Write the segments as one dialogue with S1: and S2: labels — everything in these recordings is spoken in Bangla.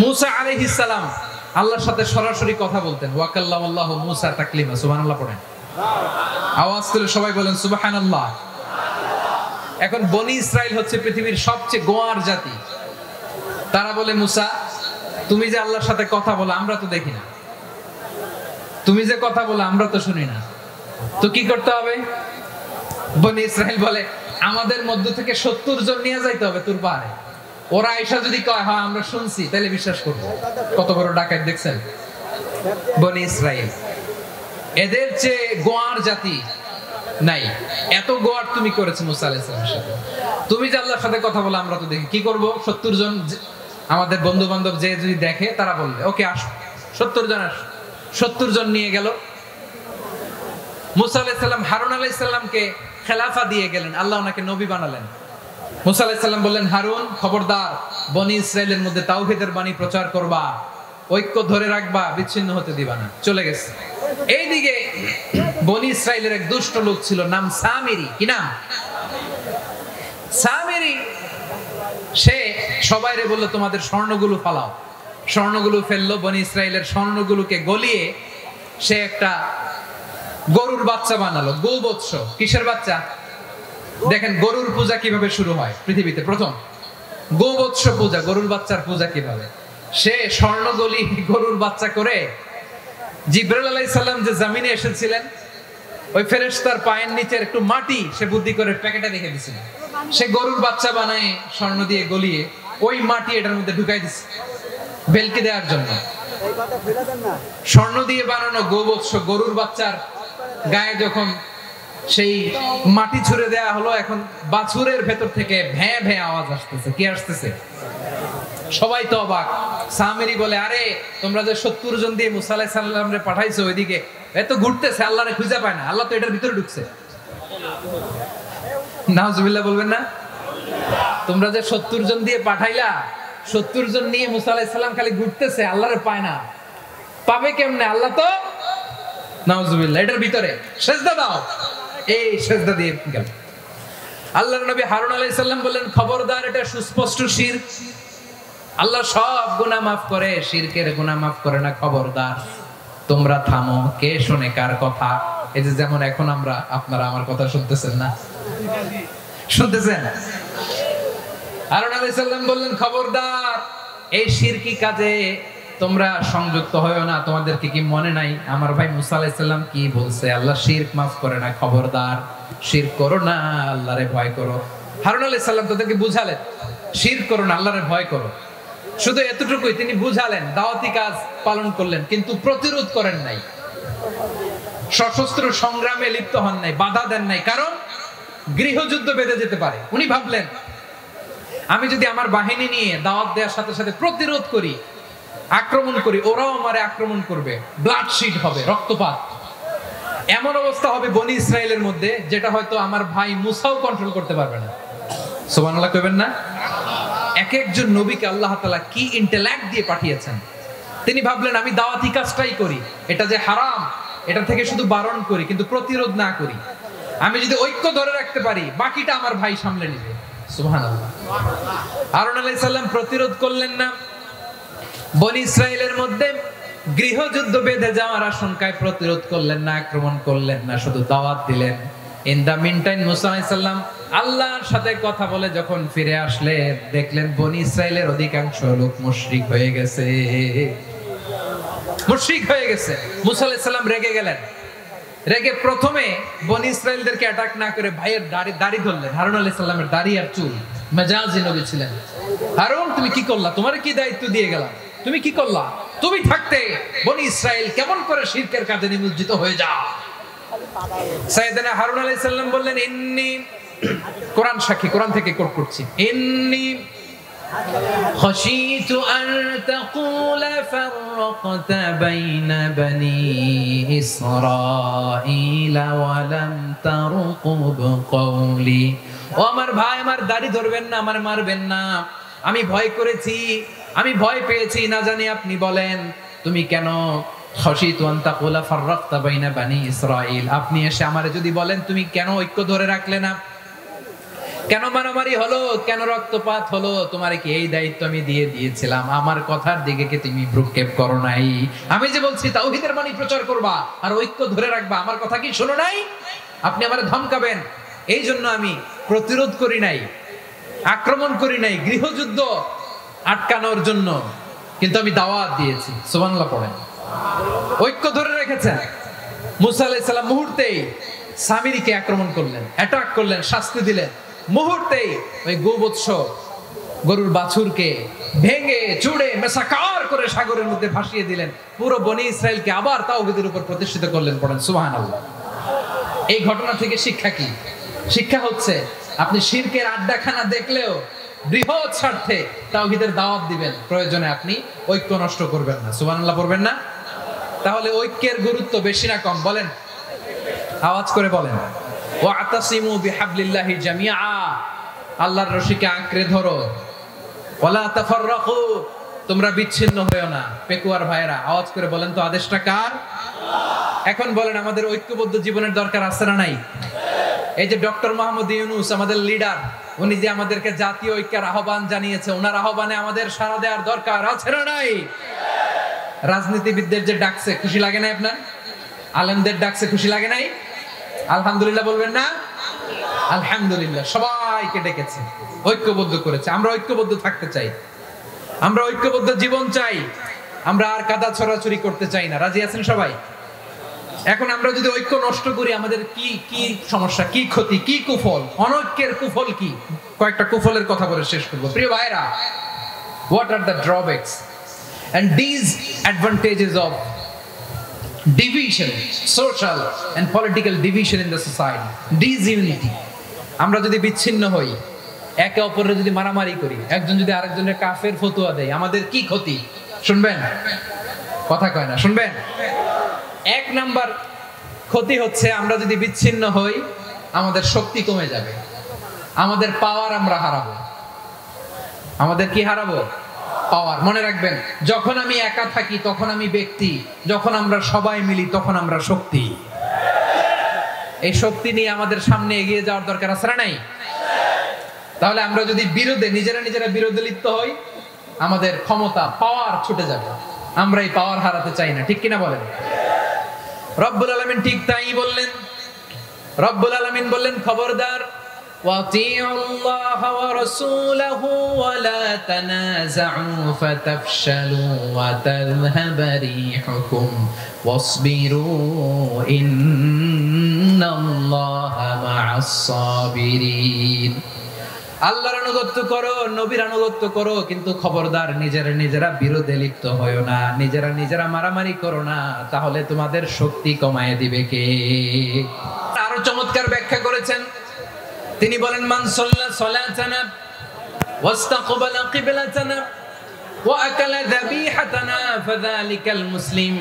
S1: মুসা আলাইহিস সালাম আল্লাহর সাথে সরাসরি কথা বলতেন। ওয়া কাল্লামাল্লাহু মুসা তাকলিমা। সুবহানাল্লাহ পড়েন, আওয়াজ তুলে সবাই বলেন সুবহানাল্লাহ। এখন বনি ইসরাইল হচ্ছে পৃথিবীর সবচেয়ে গোয়ার জাতি। তারা বলে, মুসা তুমি যে আল্লাহর সাথে কথা বলো আমরা তো দেখি না, তুমি যে কথা বলো আমরা তো শুনি না, তো কি করতে হবে? বনি ইসরাইল বলে, আমাদের মধ্য থেকে 70 জন নিয়ে যাইতে হবে তোর পাহাড়ে। ওরা আয়েশা যদি কয় হ্যাঁ আমরা শুনছি, তাহলে বিশ্বাস করবো। কত বড় ডাকাত দেখছেন বনি ইসরাইল। এদের চেয়ে গোয়ার জাতি নাই। এত গোয়ার তুমি করেছো মুসা আলাইহিস সালামের সাথে। তুমি যে আল্লাহর সাথে কথা বলো আমরা তো দেখি, কি করব? 70 জন আমাদের বন্ধু বান্ধব যে যদি দেখে তারা বলবে ওকে আসো, 70 জন আসো। 70 জন নিয়ে গেল। মুসা আলাইহিস সালাম হারুন আলাইহিস সালামকে খেলাফা দিয়ে গেলেন, আল্লাহ ওনাকে নবী বানালেন। মুসা আলাইহিস সালাম বললেন, হারুন খবরদার, বনি ইসরাইলের মধ্যে তাওহীদের বাণী প্রচার করবা, ঐক্য ধরে রাখবা, বিচ্ছিন্ন হতে দিবা না। চলে গেছে। এইদিকে বনি ইসরাইলের এক দুষ্ট লোক ছিল, নাম সামিরি। কি নাম? সামিরি। সে সবাইরে বলল তোমাদের স্বর্ণগুলো ফালাও। স্বর্ণগুলো ফেললো। বনি ইসরাইলের স্বর্ণগুলোকে গলিয়ে সে একটা গরুর বাচ্চা বানালো। গোবৎস। কিসের বাচ্চা? দেখেন গরুর পূজা কিভাবে শুরু হয় পৃথিবীতে প্রথম। গোবৎস পূজা, গরুর বাচ্চার পূজা কিভাবে। সে স্বর্ণ গলি গরুর বাচ্চা করে জিবরাইল আলাইহিস সালাম যে জমিনে এসেছিলেন, ওই ফেরেশতার পায়ের নিচের একটু মাটি সে বুদ্ধি করে প্যাকেটে রেখে দিয়েছিল। সে গরুর বাচ্চা বানায় স্বর্ণ দিয়ে গলিয়ে ওই মাটি এটার মধ্যে ঢুকাই দিছে ভেলকি দেওয়ার জন্য। স্বর্ণ দিয়ে বানানো গোবৎস গরুর বাচ্চার গায়ে যখন সেই মাটি ছুঁড়ে দেয়া হলো, এখন বাছুরের ভেতর থেকে ভ্যাঁ ভ্যাঁ আওয়াজ আসতেছে। কি আসতেছে? সবাই তো অবাক। সামিরি বলে, আরে তোমরা যে 70 জন দিয়ে মুসা আলাইহিস সালামরে পাঠাইছো ওইদিকে, এত ঘুরতেছে, আল্লাহরে খুঁজে পায় না, আল্লাহ তো এটার ভিতরে ঢুকছে। নাউজুবিল্লাহ বলবেন না? তোমরা যে 70 জন দিয়ে পাঠাইলা, 70 জন নিয়ে মুসা আলাইহিস সালাম খালি ঘুরতেছে, আল্লাহরে পায় না। পাবে কেমনে? আল্লাহ তো নাউজুবিল্লাহ এটার ভিতরে। সেজদা দাও। এই সেজদা দিয়ে গেল। আল্লাহর নবী হারুন আলাইহিস সালাম বললেন, খবরদার, এটা সুস্পষ্ট শিরক। আল্লাহ সব গুনাহ মাফ করে, শিরকের গুনাহ মাফ করে না। খবরদার, তোমরা থামো। কে শুনে কার কথা? এই যে যেমন এখন আপনারা আমার কথা শুনতেছেন না? শুনতেছেন? হারুন আলাইহিস সালাম বললেন, খবরদার, এই শিরকি কাজে তোমরা সংযুক্ত হয়ো না। তোমাদেরকে কি মনে নাই আমার ভাই মুসা আলাইহিস সালাম কি বলছে? আল্লাহ শিরক মাফ করে না। খবরদার, শিরক করো না, আল্লাহরে ভয় করো। হারুন আলাইহিস সালাম তাদেরকে বুঝালেন, শিরক করো না, আল্লাহরে ভয় করো। শুধু এতটুকুই তিনি বুঝালেন, দাওয়াতি কাজ পালন করলেন, কিন্তু প্রতিরোধ করেন নাই, সশস্ত্র সংগ্রামে লিপ্ত হন নাই, বাধা দেন নাই। কারণ গৃহযুদ্ধ বেঁধে যেতে পারে। উনি ভাবলেন, আমি যদি আমার বাহিনী নিয়ে দাওয়াত দেওয়ার সাথে সাথে প্রতিরোধ করি, আক্রমণ করি, ওরাও আমারে আক্রমণ করবে, ব্লাডশিট হবে, রক্তপাত। এমন অবস্থা হবে বনি ইসরাইলের মধ্যে যেটা হয়তো আমার ভাই মুসাও কন্ট্রোল করতে পারবে না। সুবহানাল্লাহ কইবেন না? এক একজন নবীকে আল্লাহ তাআলা কি ইন্টেলেক্ট দিয়ে পাঠিয়েছেন। তিনি ভাবলেন, আমি দাওয়াতি কাজটাই করি, এটা যে হারাম এটা থেকে শুধু বারণ করি, কিন্তু প্রতিরোধ না করি। আমি যদি ঐক্য ধরে রাখতে পারি, বাকিটা আমার ভাই সামলে নেবে। সুবহানাল্লাহ। হারুন আলাইহিস সালাম প্রতিরোধ করলেন না। বনি ইসরাইলের মধ্যে গৃহযুদ্ধ বেঁধে যাওয়ার আশঙ্কায় প্রতিরোধ করলেন না, আক্রমণ করলেন না, শুধু দাওয়াত দিলেন। ইন দা মিন টাইম মুসা আলাইহিস সালাম আল্লাহর সাথে কথা বলে যখন ফিরে আসলেন, দেখলেন বনি ইসরাইলের অধিকাংশ লোক মুশরিক হয়ে গেছে। মুশরিক হয়ে গেছে। মুসা আলাইহিস সালাম রেগে গেলেন। রেগে প্রথমে বনি ইসরাইলদেরকে অ্যাটাক না করে ভাইয়ের দাড়ি ধরলেন। হারুন আলাইহিস সালামের দাড়ি আর চুল। মেজাজি নবী ছিলেন। হারুন, তুমি কি করলা? তোমার কি দায়িত্ব দিয়ে গেলাম, তুমি কি করলা? তুমি থাকতে বনি ইসরাইল কেমন করে শিরকের কাজে নিমজ্জিত হয়ে যায়? সাইয়েদনা হারুন আলাইহিস সালাম বললেন, ইন্নী, কোরআন সাক্ষী, কোরআন থেকে কোট করছি, ইন্নী খাশিতু আন তাকুলা ফাররাকতা বাইনা বনি ইসরাঈলা ওয়া লাম তারকুব কওলি। ও আমার ভাই, আমার দাড়ি ধরবেন না, আমার মারবেন না। আমি ভয় করেছি, আমি ভয় পেয়েছি, না জানি আপনি বলেন তুমি কেন খাশিতু আন তাকুলা ফাররাকতা বাইনা বনি ইসরাঈল, আপনি এসে আমারে যদি বলেন তুমি কেন ঐক্য ধরে রাখলে না, কেন মারামারি হলো, কেন রক্তপাত হলো? তোমার কি এই দায়িত্ব আমি দিয়ে দিয়েছিলাম? আমার কথার দিকে কি তুমি ভ্রুক্ষেপ করো নাই? আমি যে বলছি তাওহীদের বাণী প্রচার করবা আর ঐক্য ধরে রাখবা, আমার কথা কি শোনো নাই? আপনি আমারে ধমকাবেন, এই জন্য আমি প্রতিরোধ করি নাই, আক্রমণ করি নাই, গৃহযুদ্ধ আটকানোর জন্য, কিন্তু আমি দাওয়াত দিয়েছি। সুবহানাল্লাহ পড়েন। ঐক্য ধরে রেখেছেন। মুসা আলাইহিস সালাম মুহূর্তেই সামিরীকে আক্রমণ করলেন, অ্যাটাক করলেন, শাস্তি দিলেন। মুহূর্তেই ওই গোবৎস গরুর বাছুরকে ভেঙে চুড়ে মেসাকার করে সাগরের মধ্যে ভাসিয়ে দিলেন। পুরো বনি ইসরায়েলকে আবার তাওহীদের উপর প্রতিষ্ঠিত করলেন। পড়েন সুবহানাল্লাহ। এই ঘটনা থেকে শিক্ষা কি? শিক্ষা হচ্ছে আপনি শিরকের আড্ডাখানা দেখলেও বৃহৎ স্বার্থে তাওহীদের দাওয়াত দিবেন, প্রয়োজনে আপনি ঐক্য নষ্ট করবেন না। সুবহানাল্লাহ পড়বেন না? তাহলে ঐক্যের গুরুত্ব বেশি না কম বলেন? আওয়াজ করে বলেন। ওয়াতাসিমু বিহাবলিল্লাহি জামিআ, আল্লাহর রশিকে আঁকড়ে ধরো। ওয়ালা তাফাররাকু, তোমরা বিচ্ছিন্ন হয়ো না। পেকুয়ার ভাইরা আওয়াজ করে বলেন তো, আদেশটা কার? এখন বলেন, আমাদের ঐক্যবদ্ধ জীবনের দরকার আছে না নাই? এই যে ডক্টর মোহাম্মদ ইউনূস আমাদের লিডার, উনি যে আমাদেরকে জাতীয় ঐক্যের আহ্বান জানিয়েছে, ওনার আহ্বানে আমাদের সাড়া দেওয়ার দরকার আছে না নাই? রাজনীতিবিদদের যে ডাকছে, খুশি লাগে নাই আপনার? আলেমদের ডাকছে, খুশি লাগে নাই? আলহামদুলিল্লাহ বলবেন না? আলহামদুলিল্লাহ। সবাইকে ডেকেছে, ঐক্যবদ্ধ করেছে। আমরা ঐক্যবদ্ধ থাকতে চাই, আমরা ঐক্যবদ্ধ জীবন চাই, আমরা আর কাদা ছড়াছড়ি করতে চাই না। রাজি আছেন সবাই? এখন আমরা যদি ঐক্য নষ্ট করি, আমাদের কি কি সমস্যা, কি ক্ষতি, কি কুফল? অনৈক্যের কুফল কি? কয়েকটা কুফলের কথা বলে শেষ করব। প্রিয় ভাইরা, what are the drawbacks and disadvantages of division, social and political division in the society? Disunity. আমরা যদি বিচ্ছিন্ন হই, একে অপরের যদি মারামারি করি, একজন যদি আরেকজনের কাফের ফতোয়া দেয়, আমাদের কি ক্ষতি? শুনবেন? কথা কয় না, শুনবেন? এক নাম্বার ক্ষতি হচ্ছে, আমরা যদি বিচ্ছিন্ন হই, আমাদের শক্তি কমে যাবে, আমাদের পাওয়ার আমরা হারাবো। আমাদের কি হারাবো? পাওয়ার। মনে রাখবেন, যখন আমি একা থাকি তখন আমি ব্যক্তি, যখন আমরা সবাই মিলি তখন আমরা শক্তি। এই শক্তি নিয়ে আমাদের সামনে এগিয়ে যাওয়ার দরকার আছে না নাই? তাহলে আমরা যদি নিজেরা বিরোধে লিপ্ত হই, আমাদের ক্ষমতা, পাওয়ার ছুটে যাবে। আমরা এই পাওয়ার হারাতে চাই না, ঠিক কিনা বলেন? রব্বুল আলামিন ঠিক তাই বললেন। রব্বুল আলামিন বললেন, খবরদার, ওয়াতিউল্লাহ ওয়া রাসূলাহু ওয়া লা তানাযাউ ফাতাফশালু ওয়া তাযহাবা রিহুকুম ওয়াসবিরু ইন্নাল্লাহা মা'আস সাবিরিন। আল্লাহর আনুগত্য করো, নবীর আনুগত্য করো, কিন্তু খবরদার নিজেরা বিরোধে লিপ্ত হয়ো না, নিজেরা মারামারি করো না, তাহলে তোমাদের শক্তি কমায় দিবে কে? আরো চমৎকার ব্যাখ্যা করেছেন তিনি, বলেন, মান সাল্লা সালাতানা ওয়াস্তাকবালা কিবলাতানা ওয়া আকালা যাবিহাতানা ফাযালিকাল মুসলিম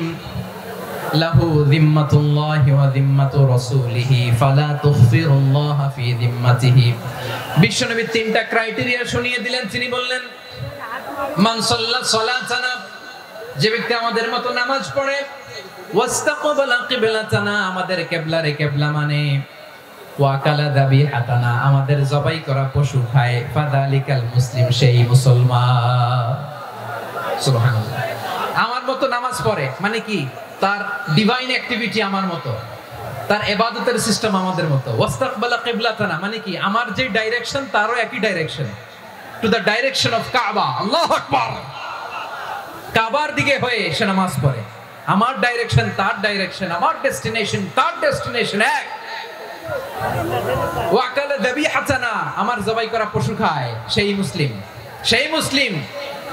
S1: লাহু যিম্মাতুল্লাহি ওয়া যিম্মাতু রাসূলিহি ফালা তুখফিরুল্লাহা ফি যিম্মাতিহি। বিশ্বনবী তিনটা ক্রাইটেরিয়া শুনিয়ে দিলেন। তিনি বললেন, মান সাল্লা সালাতানা, যে ব্যক্তি আমাদের মতো নামাজ পড়ে, ওয়াস্তাকবালা কিবলাতানা, আমাদের কিবলারে কিবলা মানে, ওয়া আকালা যাবিহাতানা, আমাদের জবাই করা পশু খায়, ফাযালিকাল মুসলিম, সেই মুসলমান। সুবহানাল্লাহ। আমার মতো নামাজ পড়ে মানে কি? তার ডিভাইন অ্যাক্টিভিটি আমার মতো, তার ইবাদতের সিস্টেম আমাদের মতো। ওয়াস্তাকবালা কিবলাতানা মানে কি? আমার যে ডাইরেকশন তারও একই direction, to the direction of কাবা। আল্লাহু আকবার। কাবার দিকে হয়ে সে নামাজ পড়ে। আমার ডাইরেকশন তার ডাইরেকশন, আমার ডেস্টিনেশন তার ডেস্টিনেশন এক। ওয়া আকালা যাবিহাতানা, আমার জবাই করা পশু খায়, সেই মুসলিম। সেই মুসলিম।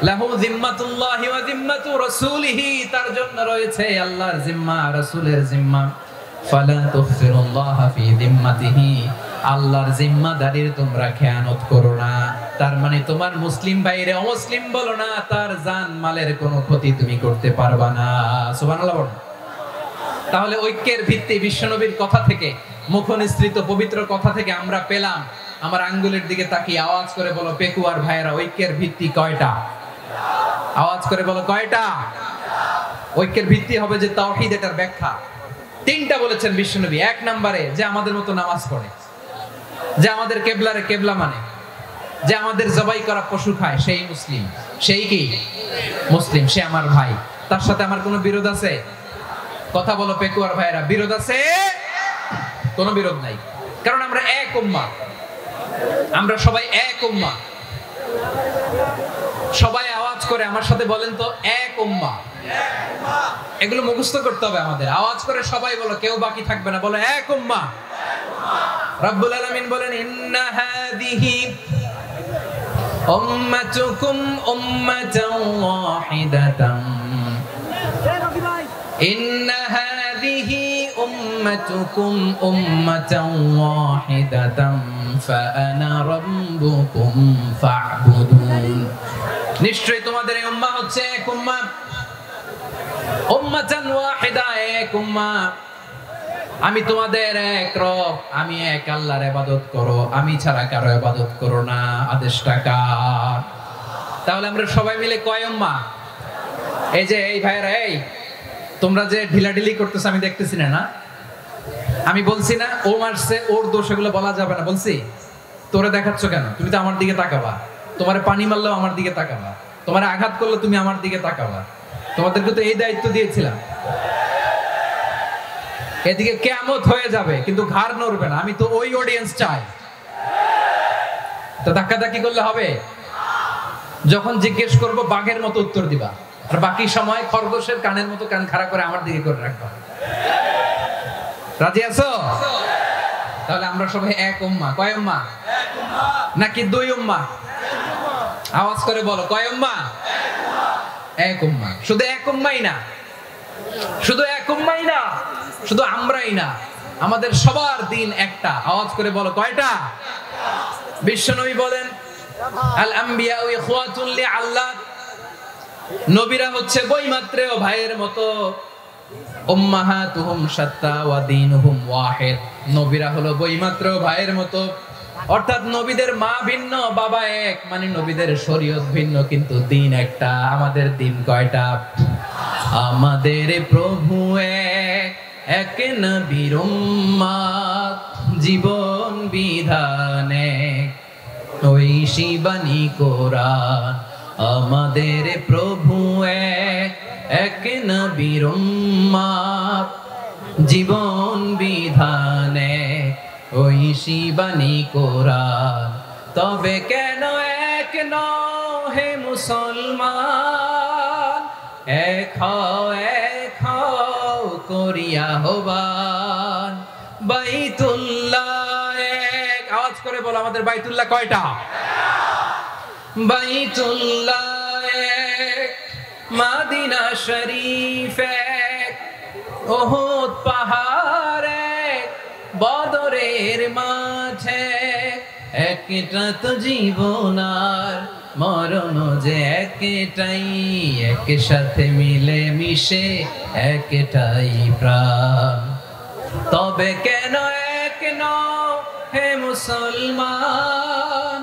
S1: লাহু যিম্মাতুল্লাহি ওয়া যিম্মাতু রাসূলিহি, তার জন্য রয়েছে আল্লাহর জিম্মা, রাসূলের জিম্মা। ফালা তুখফিরুল্লাহা ফি যিম্মাতিহি, আল্লাহর জিম্মাদারির তোমরা খেয়ানত করো না। তার মানে তোমার মুসলিম বাইরে অমুসলিম বলো না, তার জান মালের কোনো ক্ষতি তুমি করতে পারবা না। সুবহানাল্লাহ। তাহলে ঐক্যের ভিত্তি বিশ্বনবীর কথা থেকে, মুখনিসৃত পবিত্র কথা থেকে আমরা পেলাম। আমার আঙ্গুলের দিকে তাকিয়ে আওয়াজ করে বলো, পেকুয়ার ভাইরা, ঐক্যের ভিত্তি কয়টা? আওয়াজ করে বলো, কয়টা? ঐক্যের ভিত্তি হবে যে তাওহীদ, এটার ব্যাখ্যা তিনটা বলেছেন বিশ্বনবী। এক নম্বরে, যে আমাদের মতো নামাজ পড়ে। যে আমাদের কেবলারে কেবলা মানে, যে আমাদের জবাই করা পশু খায় সেই মুসলিম, সেই কি মুসলিম, সে আমার ভাই, তার সাথে আমার কোনো বিরোধ আছে? কথা বলো পেকুয়ার ভাইরা, বিরোধ আছে? কোনো বিরোধ নাই, কারণ আমরা এক উম্মাহ, আমরা সবাই এক উম্মাহ। সবাই আওয়াজ করে আমার সাথে বলেন তো, এক উম্মাহ। এগুলো মুখস্থ করতে হবে আমাদের। আওয়াজ করে সবাই বলো, কেউ বাকি থাকবে না, বলো এক উম্মাহ। রব্বুল আলামিন বলেন, ইন্না হাযিহি উম্মাতুকুম উম্মাতান ওয়াহিদাতান, ইন্না হাযিহি উম্মাতুকুম উম্মাতান ওয়াহিদাতান ফাআনা রাব্বুকুম ফা'বুদুন। নিশ্চয়ই তোমাদের এই উম্মাহ হচ্ছে এক উম্মাহ, উম্মাতান ওয়াহিদা, এক উম্মাহ। আমি তোমাদের এক রব, আমি এক আল্লাহর ইবাদত করো, আমি ছাড়া কারো ইবাদত করো না। আদেশটা কার? তাহলে আমরা সবাই মিলে কয় উম্মাহ? এই যে এই ভাইরা, এই তোমরা যে ঢিলাঢিলি করতেছ আমি দেখতেছি না? আমি বলছি না ও মারছে, ওর দোষ, এগুলো বলা যাবে না। বলছি তোরে দেখাচ্ছ কেন? তুমি তো আমার দিকে তাকাবা। তোমারে পানি মারলেও আমার দিকে তাকাবা, তোমারে আঘাত করলে তুমি আমার দিকে তাকাবা। তোমাদেরকে তো এই দায়িত্ব দিয়েছিলাম। এদিকে কিয়ামত হয়ে যাবে কিন্তু ঘাড় নড়বে না। আমি তো ওই অডিয়েন্স চাই। তো ধাক্কাধাক্কি করলে হবে? যখন জিজ্ঞেস করব বাঘের মতো উত্তর দিবা, আর বাকি সময় খরগোশের কানের মতো কান খাড়া করে আমার দিকে করে রাখবা। রাজি আছো? তাহলে আমরা সবাই এক উম্মাহ। কয় উম্মাহ? নাকি দুই উম্মাহ? আওয়াজ করে বলো, কয় উম্মাহ? এক উম্মাহ। শুধু এক উম্মাহই না, শুধু এক উম্মাহই না, শুধু আমরাই না, আমাদের সবার দিন একটা। আওয়াজ করে বলো, কয়টা? বিশ্বনবী বলেন, আল আম্বিয়া ইখওয়াতুন লিআল্লাহ, নবীরা হচ্ছে বৈমাত্রেয় ভাইয়ের মতো। উম্মাহাতুহুম শাত্তা ওয়া দীনুহুম ওয়াহিদ, নবীরা হলো বৈমাত্রেয় ভাইয়ের মতো। অর্থাৎ নবীদের মা ভিন্ন, বাবা এক, মানে নবীদের শরীয়ত ভিন্ন, কিন্তু দিন একটা। আমাদের দিন কয়টা? আমাদের প্রভু এক, এক নবীর উম্মত, জীবন বিধানে ঐশী বাণী কোরআন। আমাদের প্রভু এক, এক নবীর উম্মত, জীবন বিধানে ঐশী বাণী কোরআন। তবে কেন এক নও হে মুসলমান, এক হও করিয়া আহ্বান। বাইতুল্লাহ এক, আওয়াজ করে বলো, আমাদের বাইতুল্লাহ কয়টা? বাইতুল্লাহ এক, মদিনা শরীফ এক, উহুদ পাহাড় এক, বদরের মাঝে একটা তো জীবন আর মরণ যে একটাই, একসাথে মিলে মিশে একটাই প্রাণ। তবে কেন এক নও হে মুসলমান,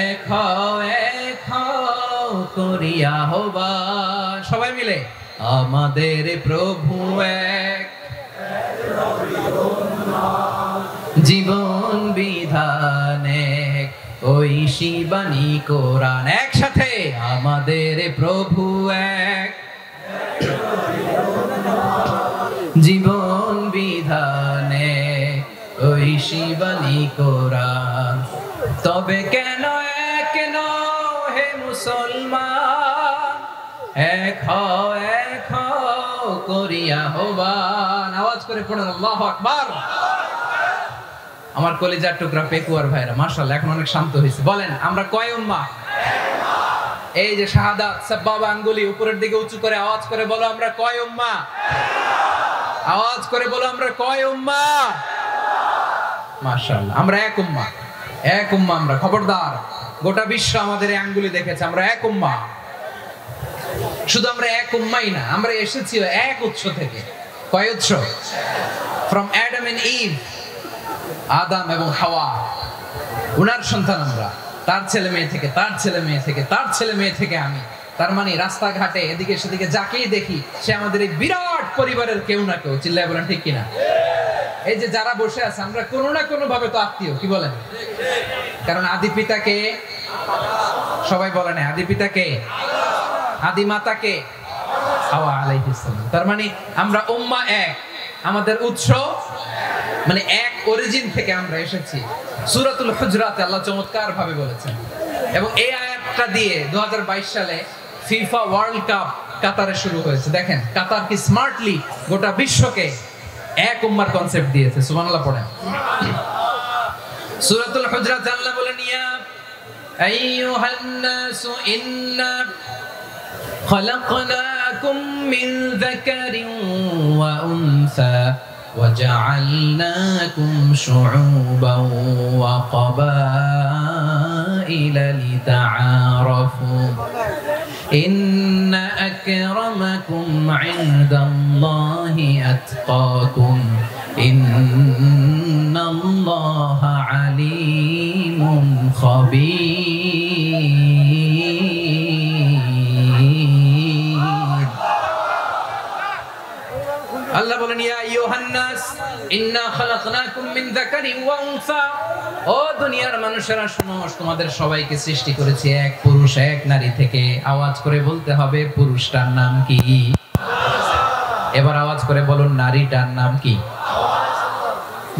S1: এক হও করিয়া আহ্বান। সবাই মিলে, আমাদের প্রভু এক, জীবন বিধানে ঐশী বাণী কোরআন। একসাথে, আমাদের প্রভু এক, জীবন বিধানে ঐশী বাণী কোরআন। তবে কেন এক নও হে মুসলমান, এক হও করিয়া আহ্বান। আওয়াজ করে পড়ুন, আল্লাহু আকবার। আমার কলিজার টুকরা পেকুয়ার ভাইরা, মাশাআল্লাহ এখন অনেক শান্ত হয়েছে। বলেন, আমরা কয় উম্মাহ? এই যে শাহাদাত সাব্বাবা আঙ্গুলি উপরের দিকে উঁচু করে আওয়াজ করে বলো, আমরা কয় উম্মাহ? আওয়াজ করে বলো, আমরা কয় উম্মাহ? মাশাআল্লাহ, আমরা এক উম্মাহ, এক উম্মাহ আমরা। খবরদার, গোটা বিশ্ব আমাদের এই আঙ্গুলি দেখেছে, আমরা এক উম্মাহ। শুধু আমরা এক উম্মাহই না, আমরা এসেছি এক উৎস থেকে। কয় উৎস? ফ্রম অ্যাডাম এন্ড ইভ, আদম এবং হাওয়া, উনার সন্তান আমরা। তার ছেলে মেয়ে থেকে, তার ছেলে মেয়ে থেকে, তার ছেলে মেয়ে থেকে আমি। তার মানে রাস্তাঘাটে এদিকে সেদিকে যাকেই দেখি, সে আমাদের এই বিরাট পরিবারের কেউ না কেউ। চিল্লায় বলেন ঠিক কিনা? এই যে যারা বসে আছে আমরা কোনো না কোনো ভাবে তো আত্মীয়, কি বলেন? কারণ আদি পিতাকে সবাই বলে না, আদি পিতাকে, আদি মাতাকে হাওয়া আলাইহিস সালাম। তার মানে আমরা উম্মাহ এক, আমাদের উৎস মানে এক অরিজিন থেকে আমরা এসেছি। সূরাতুল হুজরাতে আল্লাহ চমৎকার ভাবে বলেছেন, এবং এই আয়াতটা দিয়ে 2022 সালে ফিফা ওয়ার্ল্ড কাপ কাতারে শুরু হয়েছে। দেখেন কাতার কি স্মার্টলি গোটা বিশ্বকে এক উম্মার কনসেপ্ট দিয়েছে। সুবহানাল্লাহ পড়েন। সূরাতুল হুজরাত আল্লাহ বলেন, ইয়া আইয়ুহান নাসু ইন্না খালাকনাকুম মিন যাকারিন ওয়া উনসা وجعلناكم شعوبا وقبائل لتعارفوا إن أكرمكم عند الله أتقاكم إن الله عليم خبير আল্লাহ বলেন, ইয়া আইয়ুহান নাস ইন্না খালাকনাকুম মিন যাকারিন ওয়া উনসা, ও দুনিয়ার মানুষেরা শোনো, তোমাদের সবাইকে সৃষ্টি করেছি এক পুরুষ এক নারী থেকে। আওয়াজ করে বলতে হবে পুরুষটার নাম কি? এবার আওয়াজ করে বলুন নারীটার নাম কি?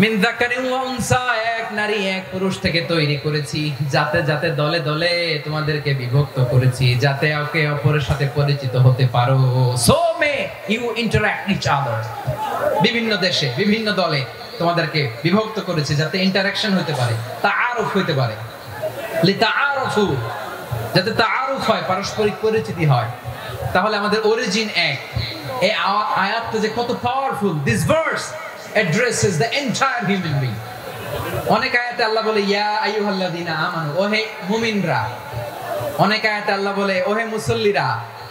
S1: মিন যাকারিন ওয়া উনসা, এক নারী এক পুরুষ থেকে তৈরি করেছি। যাতে যাতে দলে দলে তোমাদেরকে বিভক্ত করেছি, যাতে একে অপরের সাথে পরিচিত হতে পারো। So may you interact each other. বিভিন্ন দেশে বিভিন্ন দলে তোমাদেরকে বিভক্ত করেছি যাতে ইন্টারঅ্যাকশন হতে পারে, তাআরুফ হতে পারে। লিতাআরুফু, যাতে তাআরুফ হয়, পারস্পরিক পরিচিতি হয়। তাহলে আমাদের অরিজিন এক। এই আয়াতটা যে কত powerful. This verse addresses the entire human being. অনেক আয়াতে আল্লাহ বলে ইয়া আইয়ুহাল্লাযীনা আমানু, ওহে মুমিনরা। অনেক আয়াতে আল্লাহ বলে ওহে মুসল্লিরা,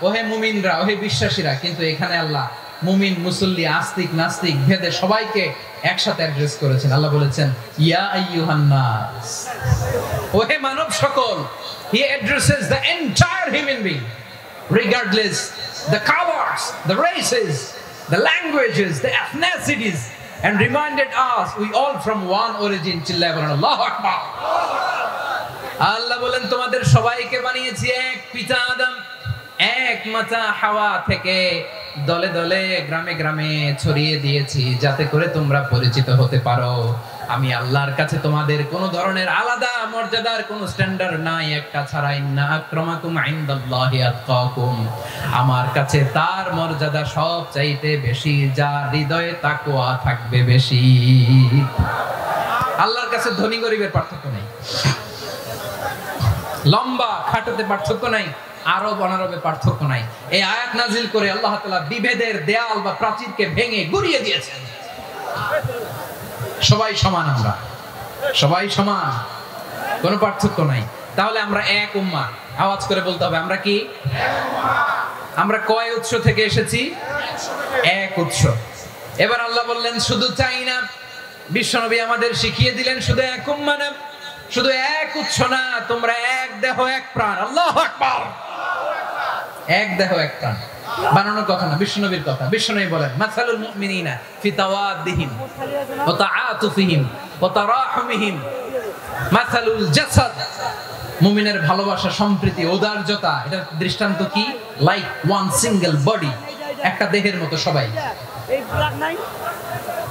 S1: ওহে মুমিনরা, ওহে বিশ্বাসীরা। কিন্তু এখানে আল্লাহ মুমিন মুসল্লি আস্তিক নাস্তিক ভেদে সবাইকে একসাথে অ্যাড্রেস করেছেন। আল্লাহ বলেছেন ইয়া আইয়ুহান নাস, ওহে মানব সকল। He addresses the entire human being regardless the colors, the races, the languages, the ethnicities, and reminded us we all from one origin. Chilla bolen Allahu Akbar. আল্লাহ বলেন তোমাদের সবাইকে বানিয়েছি এক পিতা আদম, এক মাতা হাওয়া থেকে। দলে দলে গ্রামে গ্রামে ছড়িয়ে দিয়েছি যাতে করে তোমরা পরিচিত হতে পারো। আমি আল্লাহর কাছে তোমাদের কোন ধরনের আলাদা মর্যাদার কোন স্ট্যান্ডার্ড নাই একটা ছাড়া। ইন্না আকরামাকুম ইনদাল্লাহি আতকাকুম, আমার কাছে তার মর্যাদা সব চাইতে বেশি, যার হৃদয়ে তাকওয়া থাকবে বেশি। আল্লাহর কাছে ধনী গরিবের পার্থক্য নেই, লম্বা খাটোতে পার্থক্য নাই, আরব অনারবে পার্থক্য নাই। এই আয়াত নাজিল করে আল্লাহ তাআলা বিভেদের দেয়াল বা প্রাচীরকে ভেঙে গুড়িয়ে দিয়েছেন। সবাই সমান, আমরা সবাই সমান, কোনো পার্থক্য নাই। তাহলে আমরা এক উম্মাহ। আওয়াজ করে বলতে হবে আমরা কি? আমরা কয় উৎস থেকে এসেছি? এক উৎস। এবার আল্লাহ বললেন শুধু চাই না, বিশ্বনবী আমাদের শিখিয়ে দিলেন শুধু এক উম্মাহ না, শুধু এক উৎস না, তোমরা এক দেহ এক প্রাণ। আল্লাহু আকবার। এক দেহ এক প্রাণ বানানোর কথা না, বিশ্বনবীর কথা। বিশ্বনবী বলেন মাসালুল মুমিনিনা ফি তাওয়াদ্দিহিম ওয়া তাআতুফিহিম ওয়া তারাহুমিহিম মাসালুল জাসাদ। মুমিনের ভালোবাসা, সম্প্রীতি, ঔদার্যতা, এটা দৃষ্টান্ত কি? লাইক ওয়ান সিঙ্গেল বডি, একটা দেহের মতো সবাই।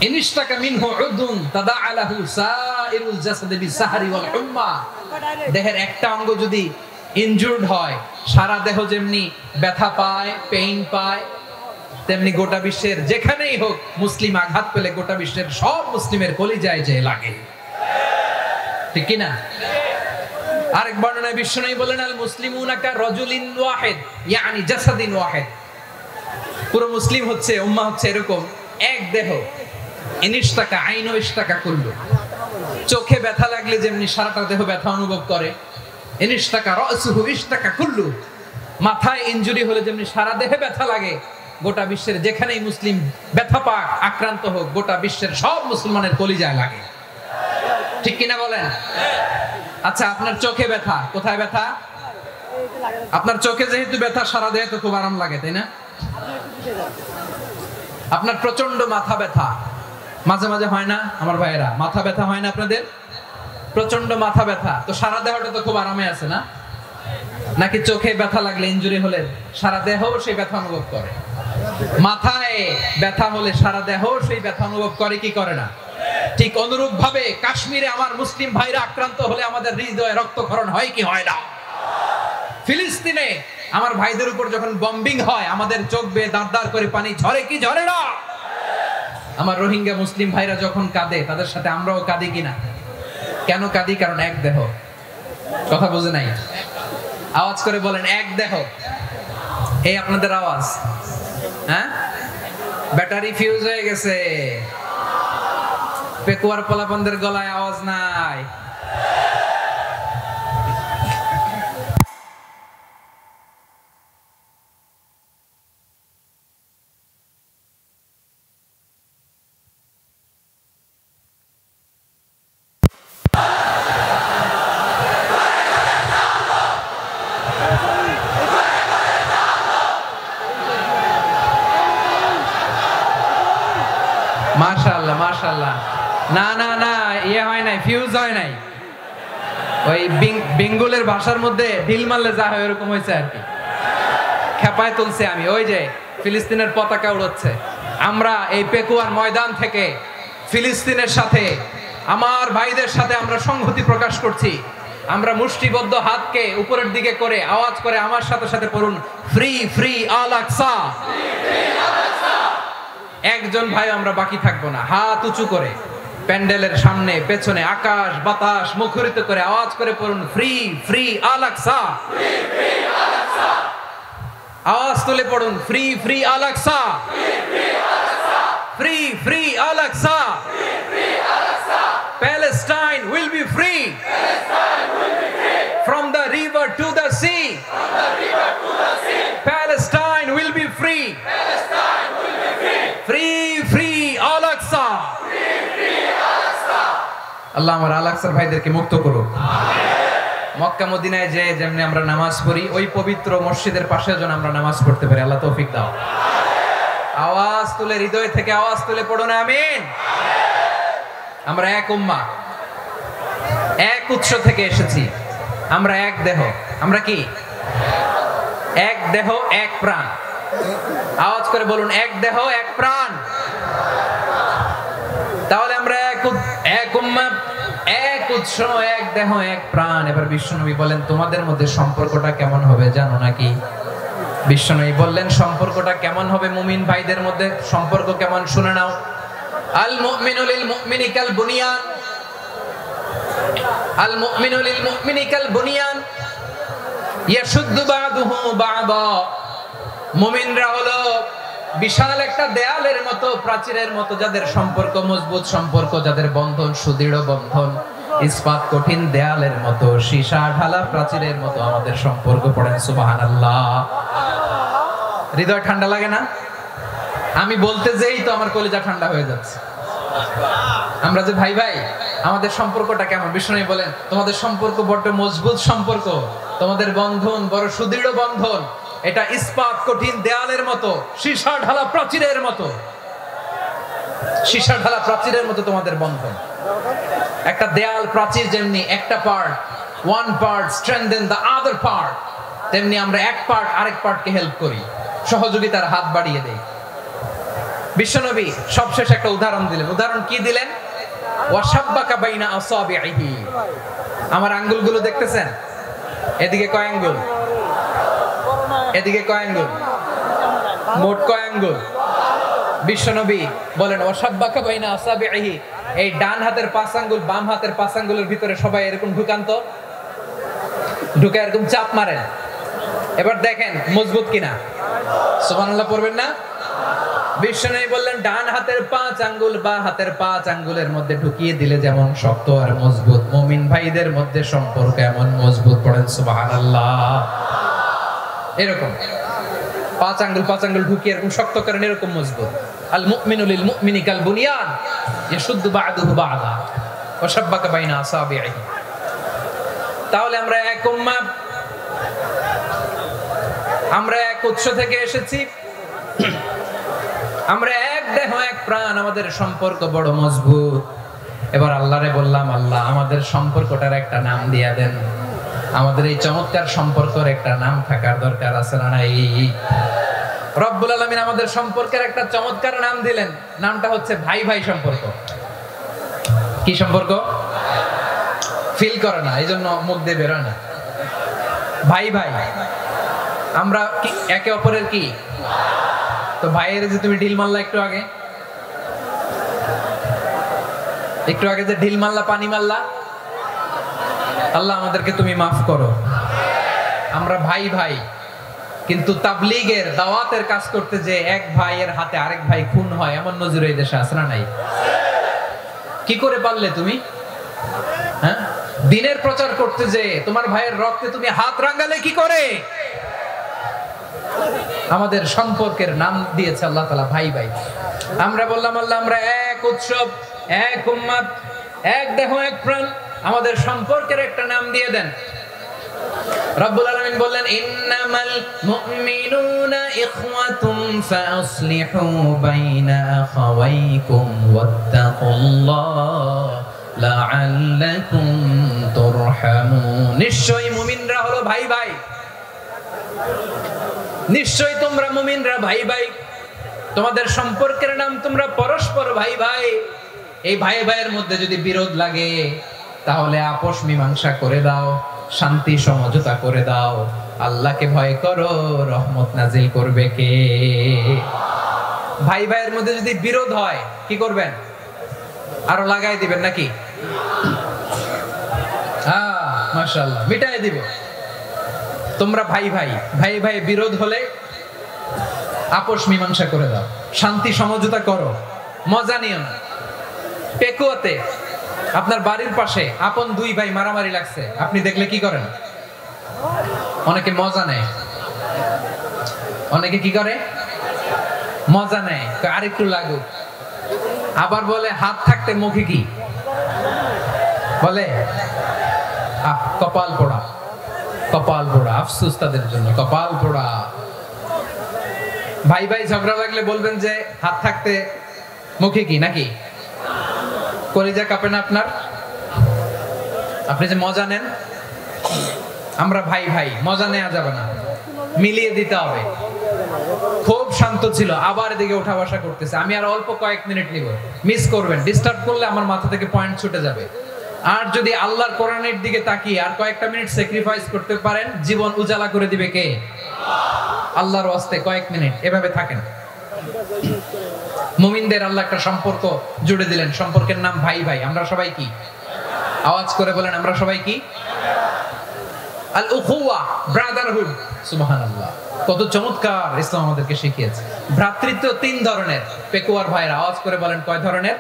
S1: ইনিশতাকা মিনহু উদুন তাদাআলাহু সাইরুল জাসাদি বিসাহরি ওয়াল হুম্মা। দেহের একটা অঙ্গ যদি ইনজুরড হয়, সারা দেহ যেমনি ব্যথা পায়, পেইন পায়, তেমনি গোটা বিশ্বের যেখানেই হোক মুসলিম আঘাত পেলে গোটা বিশ্বের সব মুসলিমের কলিজায় যে লাগে, ঠিক কি না? আরেক বর্ণনায় বিশ্বনবী বলেন আল মুসলিমুনা কা রাজুলিন ওয়াহিদ ইয়ানি জাসাদিন ওয়াহিদ। পুরো মুসলিম হচ্ছে, উম্মাহ হচ্ছে এরকম এক দেহ। ইনিশতাকা আইনু ইশতাকা কুল্লু। চোখে ব্যথা লাগলে যেমনি সারাটা দেহ ব্যথা অনুভব করে, ইনিশতাকা রাসুহু ইশতাকা কুল্লু। মাথায় ইনজুরি হলে যেমনি সারা দেহে ব্যথা লাগে, গোটা বিশ্বের যেখানেই মুসলিম ব্যথা পাক, আক্রান্ত হোক, গোটা বিশ্বের সব মুসলমানের কলিজায় লাগে, ঠিক কিনা বলেন? আচ্ছা, আপনার চোখে ব্যথা, কোথায় ব্যথা? আপনার চোখে যেহেতু ব্যথা, সারা দেহে তো খুব আরাম লাগে, তাই না? আপনার প্রচন্ড মাথা ব্যথা, মাঝে মাঝে হয় না আমার ভাইয়েরা? মাথা ব্যথা হয় না আপনাদের? প্রচন্ড মাথা ব্যথা, তো সারা দেহটা তো খুব আরামে আছে না? নাকি চোখে ব্যথা লাগলে, ইনজুরি হলে সারা দেহ সেই ব্যথা অনুভব করে? মাথায় ব্যথা হলে সারা দেহ সেই ব্যথা অনুভব করে কি করে না? ঠিক অনুরূপ ভাবে কাশ্মীরে আমার মুসলিম ভাইরা আক্রান্ত হলে আমাদের হৃদয়ে রক্তক্ষরণ হয় কি হয় না? ফিলিস্তিনে আমার ভাইদের উপর যখন বম্বিং হয় আমাদের চোখ বেয়ে দাঁড় দাঁড় করে পানি ঝরে কি ঝরে না? আমার রোহিঙ্গা মুসলিম ভাইরা যখন কাঁদে তাদের সাথে আমরাও কাঁদি কিনা? কেন কাঁদি? কারণ এক দেহ। কথা বুঝে নাই? আওয়াজ করে বলেন এক দেহ। এই আপনাদের আওয়াজ, হ্যাঁ? ব্যাটারি ফিউজ হয়ে গেছে, পেকুয়ার পোলাপানদের গলায় আওয়াজ নাই। মাশাআল্লাহ মাশাআল্লাহ। না না না, ইয়ে হয় নাই, ফিউজ হয় নাই। ওই বেঙ্গলের ভাষার মধ্যে ঢিল মারলে যা হয় এরকম হয়েছে আর কি। খেপায় তুলছে আমি। ওই যে ফিলিস্তিনের পতাকা উড়াচ্ছে। আমরা এই পেকুয়ার ময়দান থেকে ফিলিস্তিনের সাথে, আমার ভাইদের সাথে আমরা সংহতি প্রকাশ করছি। আমরা মুষ্টিবদ্ধ হাতকে উপরের দিকে করে আওয়াজ করে আমার সাথে সাথে পড়ুন, ফ্রি ফ্রি আল আকসা। একজন ভাই আমরা বাকি থাকবো না। হাত উঁচু করে প্যান্ডেলের সামনে পেছনে আকাশ বাতাস মুখরিত করে আওয়াজ করে পড়ুন, ফ্রি ফ্রি আল আকসা। আওয়াজ তুলে পড়ুন, free free Al Aqsa, free free Al Aqsa. Palestine will be free from the river to the sea. Palestine will be free. Free free Al Aqsa. আল্লাহ আমার আল আকসার ভাইদেরকে মুক্ত করুক। মক্কা মদিনায় যে যেমনি আমরা নামাজ পড়ি, ওই পবিত্র মসজিদের পাশে যেন আমরা নামাজ পড়তে পারি। আল্লাহ তৌফিক দাও। আওয়াজ তুলে, হৃদয় থেকে আওয়াজ তুলে পড়ুন আমিন। আমরা এক উম্মাহ, এক উৎস থেকে এসেছি। আমরা এক দেহ। আমরা কি? এক দেহ এক প্রাণ। আওয়াজ করে বলুন, এক দেহ এক প্রাণ। তাহলে আমরা এক উম্মাহ, এক উৎস, এক দেহ এক প্রাণ। এবার বিশ্বনবী বলেন, তোমাদের মধ্যে সম্পর্কটা কেমন হবে জানো নাকি? বিশ্বনবী বললেন, সম্পর্কটা কেমন হবে মুমিন ভাইদের মধ্যে? সম্পর্ক কেমন শুনে নাও। আল মুমিনু লিল মুমিনি কাল বুনিয়ান, আল মুমিনু লিল মুমিনি কাল বুনিয়ান ইয়াশুদ্দু বা'দুহু বা'দা। মুমিনরা হলো বিশাল একটা দেয়ালের মতো, প্রাচীরের মতো, যাদের সম্পর্ক মজবুত সম্পর্ক, যাদের বন্ধন সুদৃঢ় বন্ধন, ইস্পাত কঠিন দেয়ালের মতো, সীসা ঢালা প্রাচীরের মতো আমাদের সম্পর্ক। পড়েন সুবহানাল্লাহ। হৃদয় ঠান্ডা লাগে না? আমি বলতে যেই তো আমার কলিজা ঠান্ডা হয়ে যাচ্ছে। আমরা যে ভাই ভাই, আমাদের সম্পর্কটা কেমন? বিষ্ণু বলেন, তোমাদের সম্পর্ক বড় মজবুত সম্পর্ক, তোমাদের বন্ধন বড় সুদৃঢ় বন্ধন। এটা ইস্পাত কঠিন দেয়ালের মতো, সীসা ঢালা প্রাচীরের মতো, সীসা ঢালা প্রাচীরের মতো তোমাদের বন্ধন। একটা দেয়াল প্রাচীর যেমনি একটা part, one part strengthen the other part, তেমনি আমরা এক পার্ট আরেক পার্টকে হেল্প করি, সহযোগিতার হাত বাড়িয়ে দেই। বিশ্বনবী সবশেষ একটা উদাহরণ দিলেন। উদাহরণ কি দিলেন? ওয়াশাব্বাকা বাইনা আসাবিহি। আমার আঙ্গুলগুলো দেখতেছেন? এদিকে কয় আঙ্গুল? এদিকে কয় আঙ্গুল? মোট কয় আঙ্গুল? বিশ্বনবী বলেন, ওয়াশাব্বাকা বাইনা আসাবিহি। এই ডান হাতের 5 আঙ্গুল বাম হাতের 5 আঙ্গুলের ভিতরে সবাই এরকম ঢুকান্ত, ঢুকে এরকম চাপ মারেন। এবার দেখেন মজবুত কিনা। সুবহানাল্লাহ পড়বেন না? বিশ্বনবী বললেন, ডান হাতের 5 আঙ্গুল বা হাতের 5 আঙ্গুলের মধ্যে ঢুকিয়ে দিলে যেমন শক্ত আর মজবুত, মুমিন ভাইদের মধ্যে সম্পর্ক এমন মজবুত। পড়েন সুবহানাল্লাহ। এরকম 5 আঙ্গুল ঢুকিয়ে এরকম শক্ত করেন, এরকম মজবুত। আল মুমিনু লিল মুমিনি কাল বুনিয়ান ইয়াশুদ্দু বা'দুহু বা'দা ওয়া শাব্বাকা বাইনা আসাবিহি। তাহলে আমরা এক উম্মাহ, আমরা এক উৎস থেকে এসেছি। আমরা এক দেহ এক প্রাণ, আমাদের সম্পর্ক বড় মজবুত। এবার আল্লাহরে বললাম, আল্লাহ আমাদের সম্পর্কটার একটা নাম দিয়া দেন। আমাদের এই চমৎকার সম্পর্কের একটা নাম থাকার দরকার আছে না নাই? রব্বুল আলামিন আমাদের সম্পর্কের একটা চমৎকার নাম দিলেন। নামটা হচ্ছে ভাই ভাই সম্পর্ক। কি সম্পর্ক? ফিল করে না, এই জন্য মুখ দিয়ে বেরোয় না। ভাই ভাই, আমরা কি একে অপরের কি? তো ভাইয়ের যে তুমি ঢিল মারলা একটু আগে যে ঢিল মারলা, পানি মারলা, আল্লাহ আমাদেরকে তুমি মাফ করো। আমরা ভাই ভাই, কিন্তু তাবলীগের দাওয়াতের কাজ করতে যে এক ভাইয়ের হাতে আরেক ভাই খুন হয়, এমন নজির এই দেশে আছে না নাই? কি করে পারলে তুমি? হ্যাঁ, দিনের প্রচার করতে যে তোমার ভাইয়ের রক্তে তুমি হাত রাঙালে কি করে? আমাদের সম্পর্কের নাম দিয়েছে আল্লাহ তাআলা ভাই ভাই। আমরা বললাম, আল্লাহ আমরা এক উৎসব, এক উম্মত, এক দেহ এক প্রাণ, আমাদের সম্পর্কের একটা নাম দিয়ে দেন। রব্বুল আলামিন বললেন, ইন্নামাল মুমিনুনা ইখওয়াতুন ফাসলিহু বাইনা আখাওয়াইকুম ওয়াত্তাকুল্লাহ লাআল্লাকুম তুরহামুন। নিশ্চয়ই মুমিনরা হলো ভাই ভাই, নিশ্চয়ই তোমরা মুমিনরা ভাই ভাই, তোমাদের সম্পর্কের নাম তোমরা পরস্পর ভাই ভাই। এই ভাই ভাইয়ের মধ্যে যদি বিরোধ লাগে তাহলে আপোষ মীমাংসা করে দাও, শান্তি সমঝোতা করে দাও। আল্লাহকে ভয় করো, রহমত নাজিল করবে কে? ভাই ভাইয়ের মধ্যে যদি বিরোধ হয় কি করবেন? আরো লাগাই দিবেন নাকি? মাশাআল্লাহ, মিটাই দিব। তোমরা ভাই ভাই, ভাই ভাই বিরোধ হলে আপোষ মীমাংসা করে দাও, শান্তি সমঝোতা করো, মজা নিও না। পেকুয়াতে আপনার বাড়ির পাশে আপন দুই ভাই মারামারি লাগছে, আপনি দেখলে কি করেন? অনেকে মজা নেয়। অনেকে কি করে? মজা নেয়, আরেকটু লাগুক। আবার বলে হাত থাকতে মুখে কি বলে? কপাল পোড়া, কপাল পোড়া। আফসোস তাদের জন্য, কপাল পোড়া। ভাই ভাই ঝগড়া লাগলে বলবেন যে হাত থাকতে মুখে কি, নাকি? কলিজা কাঁপে না আপনার? আপনি যে মজা নেন। আমরা ভাই ভাই, মজা নেওয়া যাবে না, মিলিয়ে দিতে হবে। খুব শান্ত ছিল, আবার এদিকে ওঠা বসা করতেছে। আমি আর অল্প কয়েক মিনিট নিব, মিস করবেন। ডিস্টার্ব করলে আমার মাথা থেকে পয়েন্ট ছুটে যাবে। আর যদি আল্লাহর কোরআনের দিকে তাকিয়ে আর কয়েকটা মিনিট স্যাক্রিফাইস করতে পারেন, জীবন উজালা করে দিবে কে? আল্লাহর ওয়াস্তে কয়েক মিনিট এভাবে থাকেন। মুমিনদের আল্লাহ একটা সম্পর্ক জুড়ে দিলেন, সম্পর্কের নাম ভাই ভাই। আমরা সবাই কি? আওয়াজ করে বলেন, আমরা সবাই কি? আল উখুয়া, ব্রাদারহুড। সুবহানাল্লাহ, কত চমৎকার ইসলাম আমাদেরকে শিখিয়েছে। ভ্রাতৃত্ব তিন ধরনের। পেকুয়ার ভাইরা আওয়াজ করে বলেন, কয় ধরনের?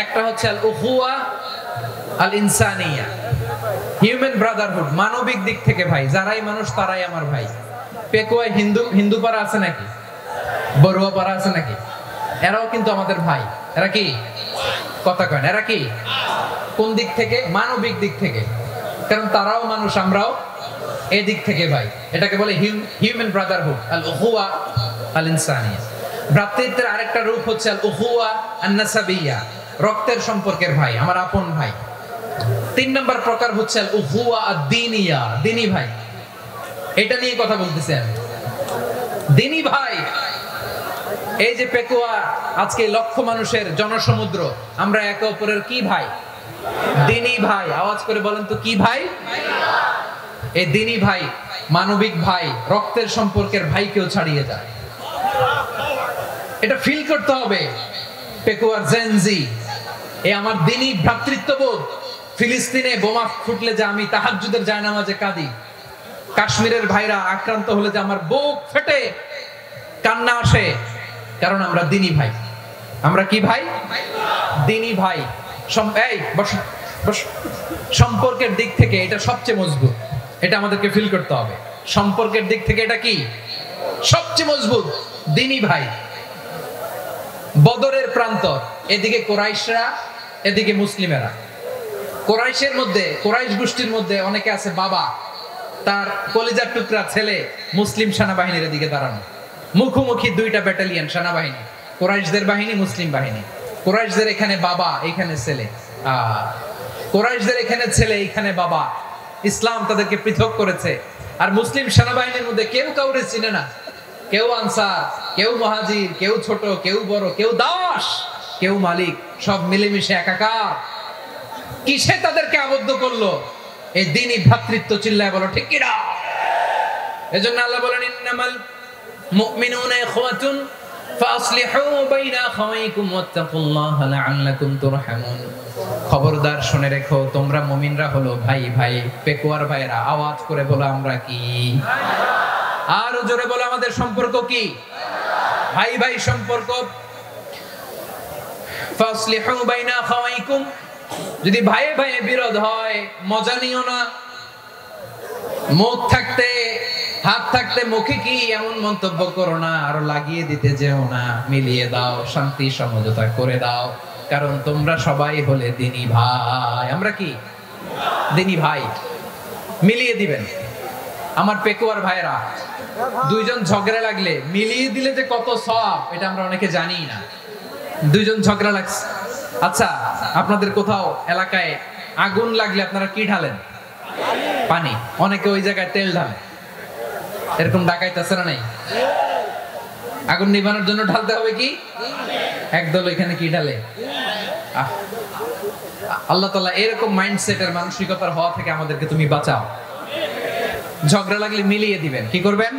S1: একটা হচ্ছে আল উখুয়া আল ইনসানিয়া, হিউম্যান ব্রাদারহুড, মানবিক দিক থেকে ভাই। যারাই মানুষ তারাই আমার ভাই। পেকুয়ায় হিন্দু পাড়া আছে নাকি? বড়ুয়া পাড়া আছে নাকি? এরাও কিন্তু আমাদের ভাই। এরা কি? কথা কয় না, এরা কি? কোন দিক থেকে? মানবিক দিক থেকে। কারণ তারাও মানুষ, আমরাও এই দিক থেকে ভাই। এটাকে বলে হিউম্যান ব্রাদারহুড, আল উখুয়া আল ইনসানিয়া। ভ্রাতৃত্বের আরেকটা রূপ হচ্ছে আল উখুয়া আন নাসাবিয়া, রক্তের সম্পর্কের ভাই, আমার আপন ভাই। তিন নম্বর প্রকার হচ্ছে আল উখুয়া আদ-দীনিয়া, দ্বীনি ভাই। এটা নিয়ে কথা বলতেছি আমি, দ্বীনি ভাই। এই যে পেকুয়া আজকে লক্ষ মানুষের জনসমুদ্র, আমরা একে অপরের কি ভাই? দ্বীনি ভাই। আওয়াজ করে বলেন তো, কি ভাই? এই দ্বীনি ভাই, মানবিক ভাই, রক্তের সম্পর্কের ভাইকেও ছাড়িয়ে যায়। এটা ফিল করতে হবে। পেকুয়ার জেনজি, এই আমার দ্বীনি ভ্রাতৃত্ববোধ। ফিলিস্তিনে বোমা ফুটলে যে আমি তাহাজ্জুদের জায়নামাজে কাঁদি, কাশ্মীরের ভাইরা আক্রান্ত হলে যে আমার বুক ফেটে কান্না আসে, কারণ আমরা দ্বীনি ভাই। আমরা কি ভাই? দ্বীনি ভাই। সম্পর্কের দিক থেকে এটা সবচেয়ে মজবুত। এটা আমাদেরকে ফিল করতে হবে। সম্পর্কের দিক থেকে এটা কি? সবচেয়ে মজবুত, দ্বীনি ভাই। বদরের প্রান্তর, এদিকে কোরাইশরা, এদিকে মুসলিমেরা। কোরাইশের মধ্যে, কোরাইশ গোষ্ঠীর মধ্যে অনেকে আছে বাবা, তার কলিজার টুকরা ছেলে মুসলিম সেনাবাহিনীর দিকে দাঁড়ানো। মুখোমুখি দুইটা ব্যাটালিয়ন সেনাবাহিনী, কুরাইশদের বাহিনী, মুসলিম বাহিনী। কুরাইশদের এখানে বাবা, এখানে ছেলে। কুরাইশদের এখানে ছেলে, এখানে বাবা। ইসলাম তাদেরকে পৃথক করেছে। আর মুসলিম সেনাবাহিনীর মধ্যে কেউ কাউরে চিনে না। কেউ আনসার, কেউ মুহাজির, কেউ ছোট, কেউ বড়, কেউ দাস, কেউ মালিক, সব মিলেমিশে একাকার। কিসে তাদেরকে আবদ্ধ করলো? এই দ্বীনি ভ্রাতৃত্ব। চিল্লায় বলো ঠিক কিনা? এজন্য আল্লাহ বলেন, ইন্নামাল মুমিনুনা ইখওয়াতুন ফাসলিহু বাইনা আখাওয়াইকুম ওয়াত্তাকুল্লাহা লাআল্লাকুম তুরহামুন। খবরদার শুনে রেখো, তোমরা মুমিনরা হলো ভাই ভাই। পেকুয়ার ভাইরা আওয়াজ করে বলো আমরা কি? আর জোরে বলো আমাদের সম্পর্ক কি? ভাই ভাই সম্পর্ক। ফাসলিহু বাইনা আখাওয়াইকুম। যদি ভাইয়ে ভাইয়ে বিরোধ হয়, মজা নিও না। মুখ থাকতে, হাত থাকতে মুখে কি এমন মন্তব্য করো না, আরো লাগিয়ে দিতে যেও না। মিলিয়ে দাও, শান্তি সমঝোতা করে দাও, কারণ তোমরা সবাই হলে দ্বীনি ভাই। আমরা কি? দ্বীনি ভাই। মিলিয়ে দিবেন। আমার পেকুয়ার ভাইরা, দুইজন ঝগড়া লাগলে মিলিয়ে দিলে যে কত সওয়াব, এটা আমরা অনেকে জানি না। দুইজন ঝগড়া লাগছে, আচ্ছা আপনাদের কোথাও এলাকায় আগুন লাগলে আপনারা কি ঢালেন? পানি। অনেকে ওই জায়গায় তেল ঢালে। এরকম ডাকাইত আছে না নাই? আগুন নিভানোর জন্য ঢালতে হবে কি? একদল এখানে কি ঢালে? আল্লাহ তাআলা এরকম মাইন্ডসেটের মানসিকতার হওয়া থেকে আমাদেরকে তুমি বাঁচাও। ঝগড়া লাগলে মিলিয়ে দিবেন। কি করবেন?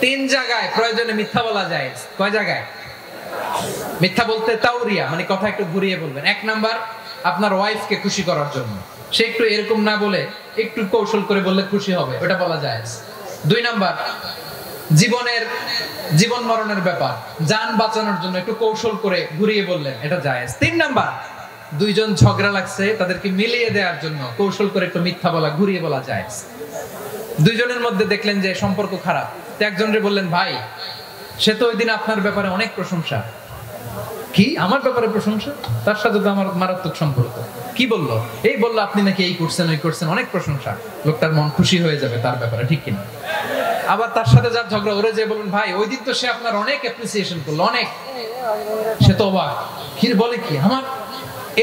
S1: 3 জায়গায় প্রয়োজনে মিথ্যা বলা যায়। কয় জায়গায় মিথ্যা বলতে? তাওরিয়া, মানে কথা একটু ঘুরিয়ে বলবেন। 1 নাম্বার, আপনার ওয়াইফকে খুশি করার জন্য। সে একটু এরকম না বলে একটু কৌশল করে বললে খুশি হবে, ওটা বলা যায়। 2 নাম্বার, জীবন মরণের ব্যাপার, জান বাঁচানোর জন্য একটু কৌশল করে ঘুরিয়ে বললেন, এটা জায়েজ। 3 নাম্বার, দুইজন ঝগড়া লাগছে, তাদেরকে মিলিয়ে দেওয়ার জন্য কৌশল করে একটু মিথ্যা বলা, ঘুরিয়ে বলা জায়েজ। দুইজনের মধ্যে দেখলেন যে সম্পর্ক খারাপ, তো একজনরে বললেন, ভাই সে তো ওই দিন আপনার ব্যাপারে অনেক প্রশংসা। কি? আমার ব্যাপারে প্রশংসা? তার সাথে তো আমার মারাত্মক সম্পর্ক। কি বললো? এই বললো আপনি নাকি এই করছেন, ওই করছেন, অনেক প্রশংসা। লোকটার মন খুশি হয়ে যাবে তার ব্যাপারে, ঠিক কিনা? আবার তার সাথে যার ঝগড়া, ওরে যে বলুন, ভাই ওই দিন তো সে আপনার অনেক অ্যাপ্রিসিয়েশন করলো, অনেক। সে তো অবাক, কি বলে কি আমার?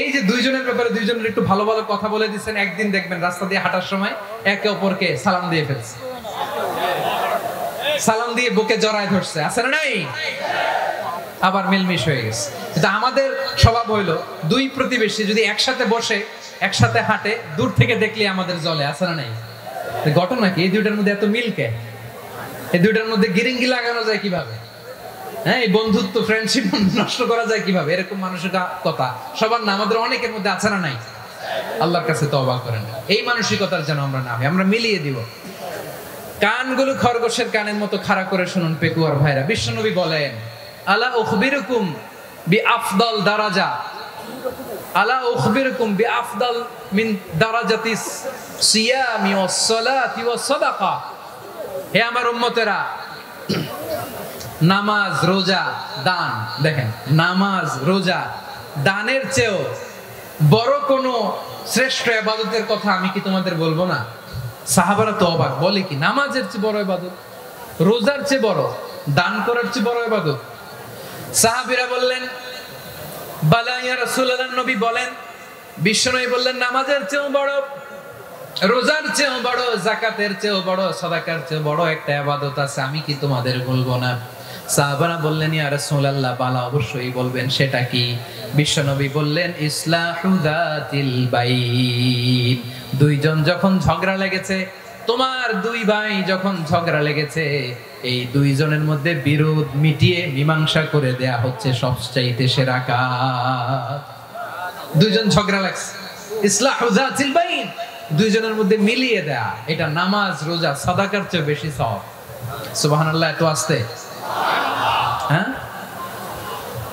S1: এই যে দুইজনের ব্যাপারে দুইজনের একটু ভালো ভালো কথা বলে দিচ্ছেন, একদিন দেখবেন রাস্তা দিয়ে হাঁটার সময় একে অপরকে সালাম দিয়ে ফেলছে, সালাম দিয়ে বুকে জড়ায় ধরছে, আছে না নাই? আবার মিলমিশ হয়ে গেছে। কিন্তু আমাদের স্বভাব হইলো, দুই প্রতিবেশী যদি একসাথে বসে একসাথে হাঁটে, দূর থেকে দেখলে আমাদের জ্বলে, আছে না নাই? ঘটনা কি? এই দুইটার মধ্যে এত মিল কে? এই দুইটার মধ্যে গিরিঙ্গি লাগানো যায় কিভাবে? হ্যাঁ, এই বন্ধুত্ব, ফ্রেন্ডশিপ নষ্ট করা যায় কিভাবে? এরকম মানসিকতা সবার না, আমাদের অনেকের মধ্যে আছে না নাই? আল্লাহর কাছে তওবা করেন, এই মানসিকতার যেন আমরা না হই। আমরা মিলিয়ে দিব। কানগুলো খরগোশের কানের মতো খাড়া করে শুনুন পেকুয়ার ভাইরা। বিশ্বনবী বলেন, আলা উখবিরুকুম বিআফদাল দারাজা, আলা উখবিরুকুম বিআফদাল মিন দারাজাতিস সিয়ামি ওয়াস সালাতি ওয়াস সাদাকা। হে আমার উম্মতেরা, নামাজ, রোজা, দান, দেখেন নামাজ, রোজা, দানের চেয়েও বড় কোন শ্রেষ্ঠ ইবাদতের কথা আমি কি তোমাদের বলবো না? সাহাবারা তো অবাক, বলে কি নামাজের চেয়ে বড় ইবাদত, রোজার চেয়ে বড়, দান করার চেয়ে বড় ইবাদত? সাহাবীরা বললেন, বালা ইয়া রাসূলুল্লাহ। নবী বলেন, বিশ্বনবী বললেন, নামাজের চেয়েও বড়, রোজার চেয়েও বড়, যাকাতের চেয়েও বড়, সাদাকার চেয়েও বড় একটা ইবাদত আছে, আমি কি তোমাদের বলবো না? সাহাবারা বললেন, ইয়া রাসূলুল্লাহ, বালা অবশ্যই বলবেন, সেটা কি? বিশ্বনবী বললেন, ইসলাহু যাতিল বাইন। দুইজন যখন ঝগড়া লেগেছে, তোমার দুই ভাই যখন ঝগড়া লেগেছে, এই দুইজনের মধ্যে বিরোধ মিটিয়ে মীমাংসা করে দেয়া হচ্ছে সবচাইতে সেরা কাজ। দুইজন ঝগড়া লাগছে, ইসলাহু যাতিল বাইন, দুইজনের মধ্যে মিলিয়ে দেয়া, এটা নামাজ, রোজা, সাদাকার চেয়ে বেশি সওয়াব। সুবহানাল্লাহ। এত আস্তে, হ্যাঁ?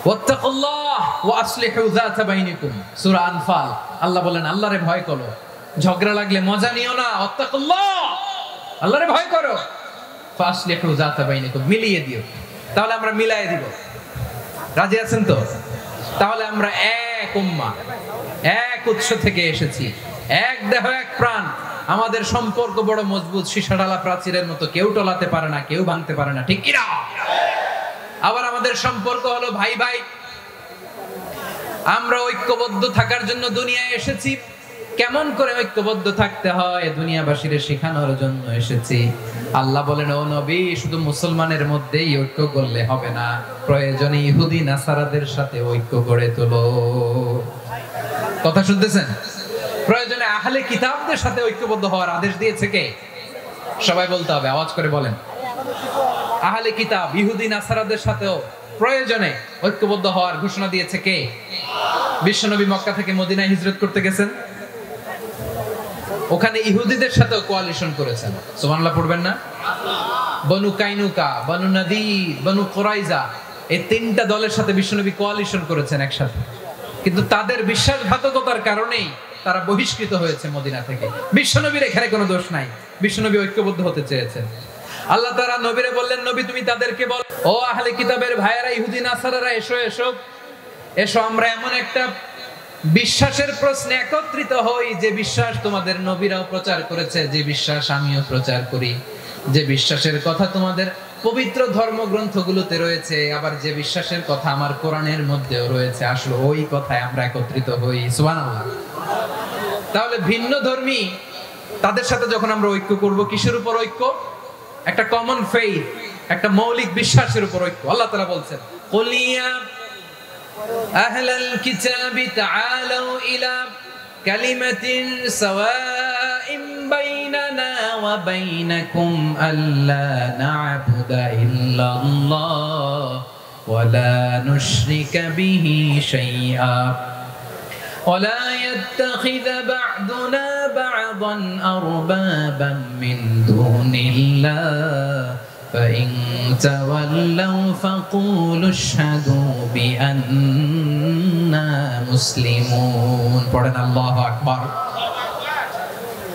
S1: ওয়াত্তাকুল্লাহ ওয়া আসলিহু যাতা বাইনিকুম, সূরা আনফাল। আল্লাহ বলেন, আল্লাহরে ভয় করো, ঝগড়া লাগলে মজা নিও না। ওয়াত্তাকুল্লাহ, আল্লাহরে ভয় করো। ফাসলিহু যাতা বাইনিকুম, মিলিয়ে দিও। তাহলে আমরা মিলায়ে দিব। রাজি আছেন তো? তাহলে আমরা এক উম্মাহ, এক উৎস থেকে এসেছি, এক দেহ, এক প্রাণ। আমাদের সম্পর্ক বড় মজবুত, সীসাডালা প্রাচীরের মতো, কেউ টলাতে পারে না, কেউ ভাঙতে পারে না, ঠিক কিনা? আবার আমাদের সম্পর্ক হলো ভাই ভাই। আমরা ঐক্যবদ্ধ থাকার জন্য দুনিয়ায় এসেছি। কেমন করে ঐক্যবদ্ধ থাকতে হয় দুনিয়াবাসীর শেখানোর জন্য এসেছি। আল্লাহ বলেন, ও নবী, শুধু মুসলমানের মধ্যেই ঐক্য করলে হবে না, প্রয়োজনে ইহুদি নাসারাদের সাথে ঐক্য গড়ে তোলো। কথা শুনতেছেন? প্রয়োজনে আহলে কিতাবদের সাথে ঐক্যবদ্ধ হওয়ার আদেশ দিয়েছে কে? সবাই বলতে হবে, আওয়াজ করে বলেন। আহলে কিতাব ইহুদি নাসারাদের সাথেও প্রয়োজনে ঐক্যবদ্ধ হওয়ার ঘোষণা দিয়েছে কে? বিশ্বনবী মক্কা থেকে মদিনায় হিজরত করতে গেছেন, ওখানে ইহুদিদের সাথেও কোয়ালিশন করেছেন। সুবহানাল্লাহ পড়বেন না? বনু কাইনুকা, বনু নাদির, বনু কুরাইজা, এই তিনটা দলের সাথে বিশ্বনবী কোয়ালিশন করেছেন একসাথে। কিন্তু তাদের বিশ্বাসঘাতকতার কারণেই তারা বহিষ্কৃত হয়েছে মদিনা থেকে। বিশ্বনবীর এখানে কোনো দোষ নাই, বিশ্বনবী ঐক্যবদ্ধ হতে চেয়েছেন। আল্লাহ তাআলা নবীরে বললেন, নবী তুমি তাদেরকে বল, ও আহলে কিতাবের ভাইয়েরা, ইহুদি নাসারারা, এসো এসো এসো, আমরা এমন একটা বিশ্বাসের প্রশ্নে একত্রিত হই যে বিশ্বাস তোমাদের নবীরাও প্রচার করেছে, যে বিশ্বাস আমিও প্রচার করি, যে বিশ্বাসের কথা তোমাদের পবিত্র ধর্মগ্রন্থগুলোতে রয়েছে, আবার যে বিশ্বাসের কথা আমার কোরআনের মধ্যেও রয়েছে, আসলে ওই কথায় আমরা একত্রিত হই। সুবহানাল্লাহ। তাহলে ভিন্ন ধর্মী তাদের সাথে যখন আমরা ঐক্য করব, কিসের উপর ঐক্য? একটা কমন ফেইথ, একটা মৌলিক বিশ্বাসের উপর ঐক্য। আল্লাহ তাআলা বলছেন, কুলিয়া আহলাল কিতাবি তাআলাউ ইলা কালিমাতিন সাওয়াইন বাইনানা ওয়া বাইনাকুম আল্লা না'বুদা ইল্লাল্লাহ ওয়া লা নুশরিকা বিহি শাইআ ওয়া লা ইয়াত্তাখিযা বা'দুনা বা'দান আরবাবান মিন দুনিল্লাহ فإن تولوا فقولوا اشهدوا بأننا مسلمون। পড়েন আল্লাহু আকবার।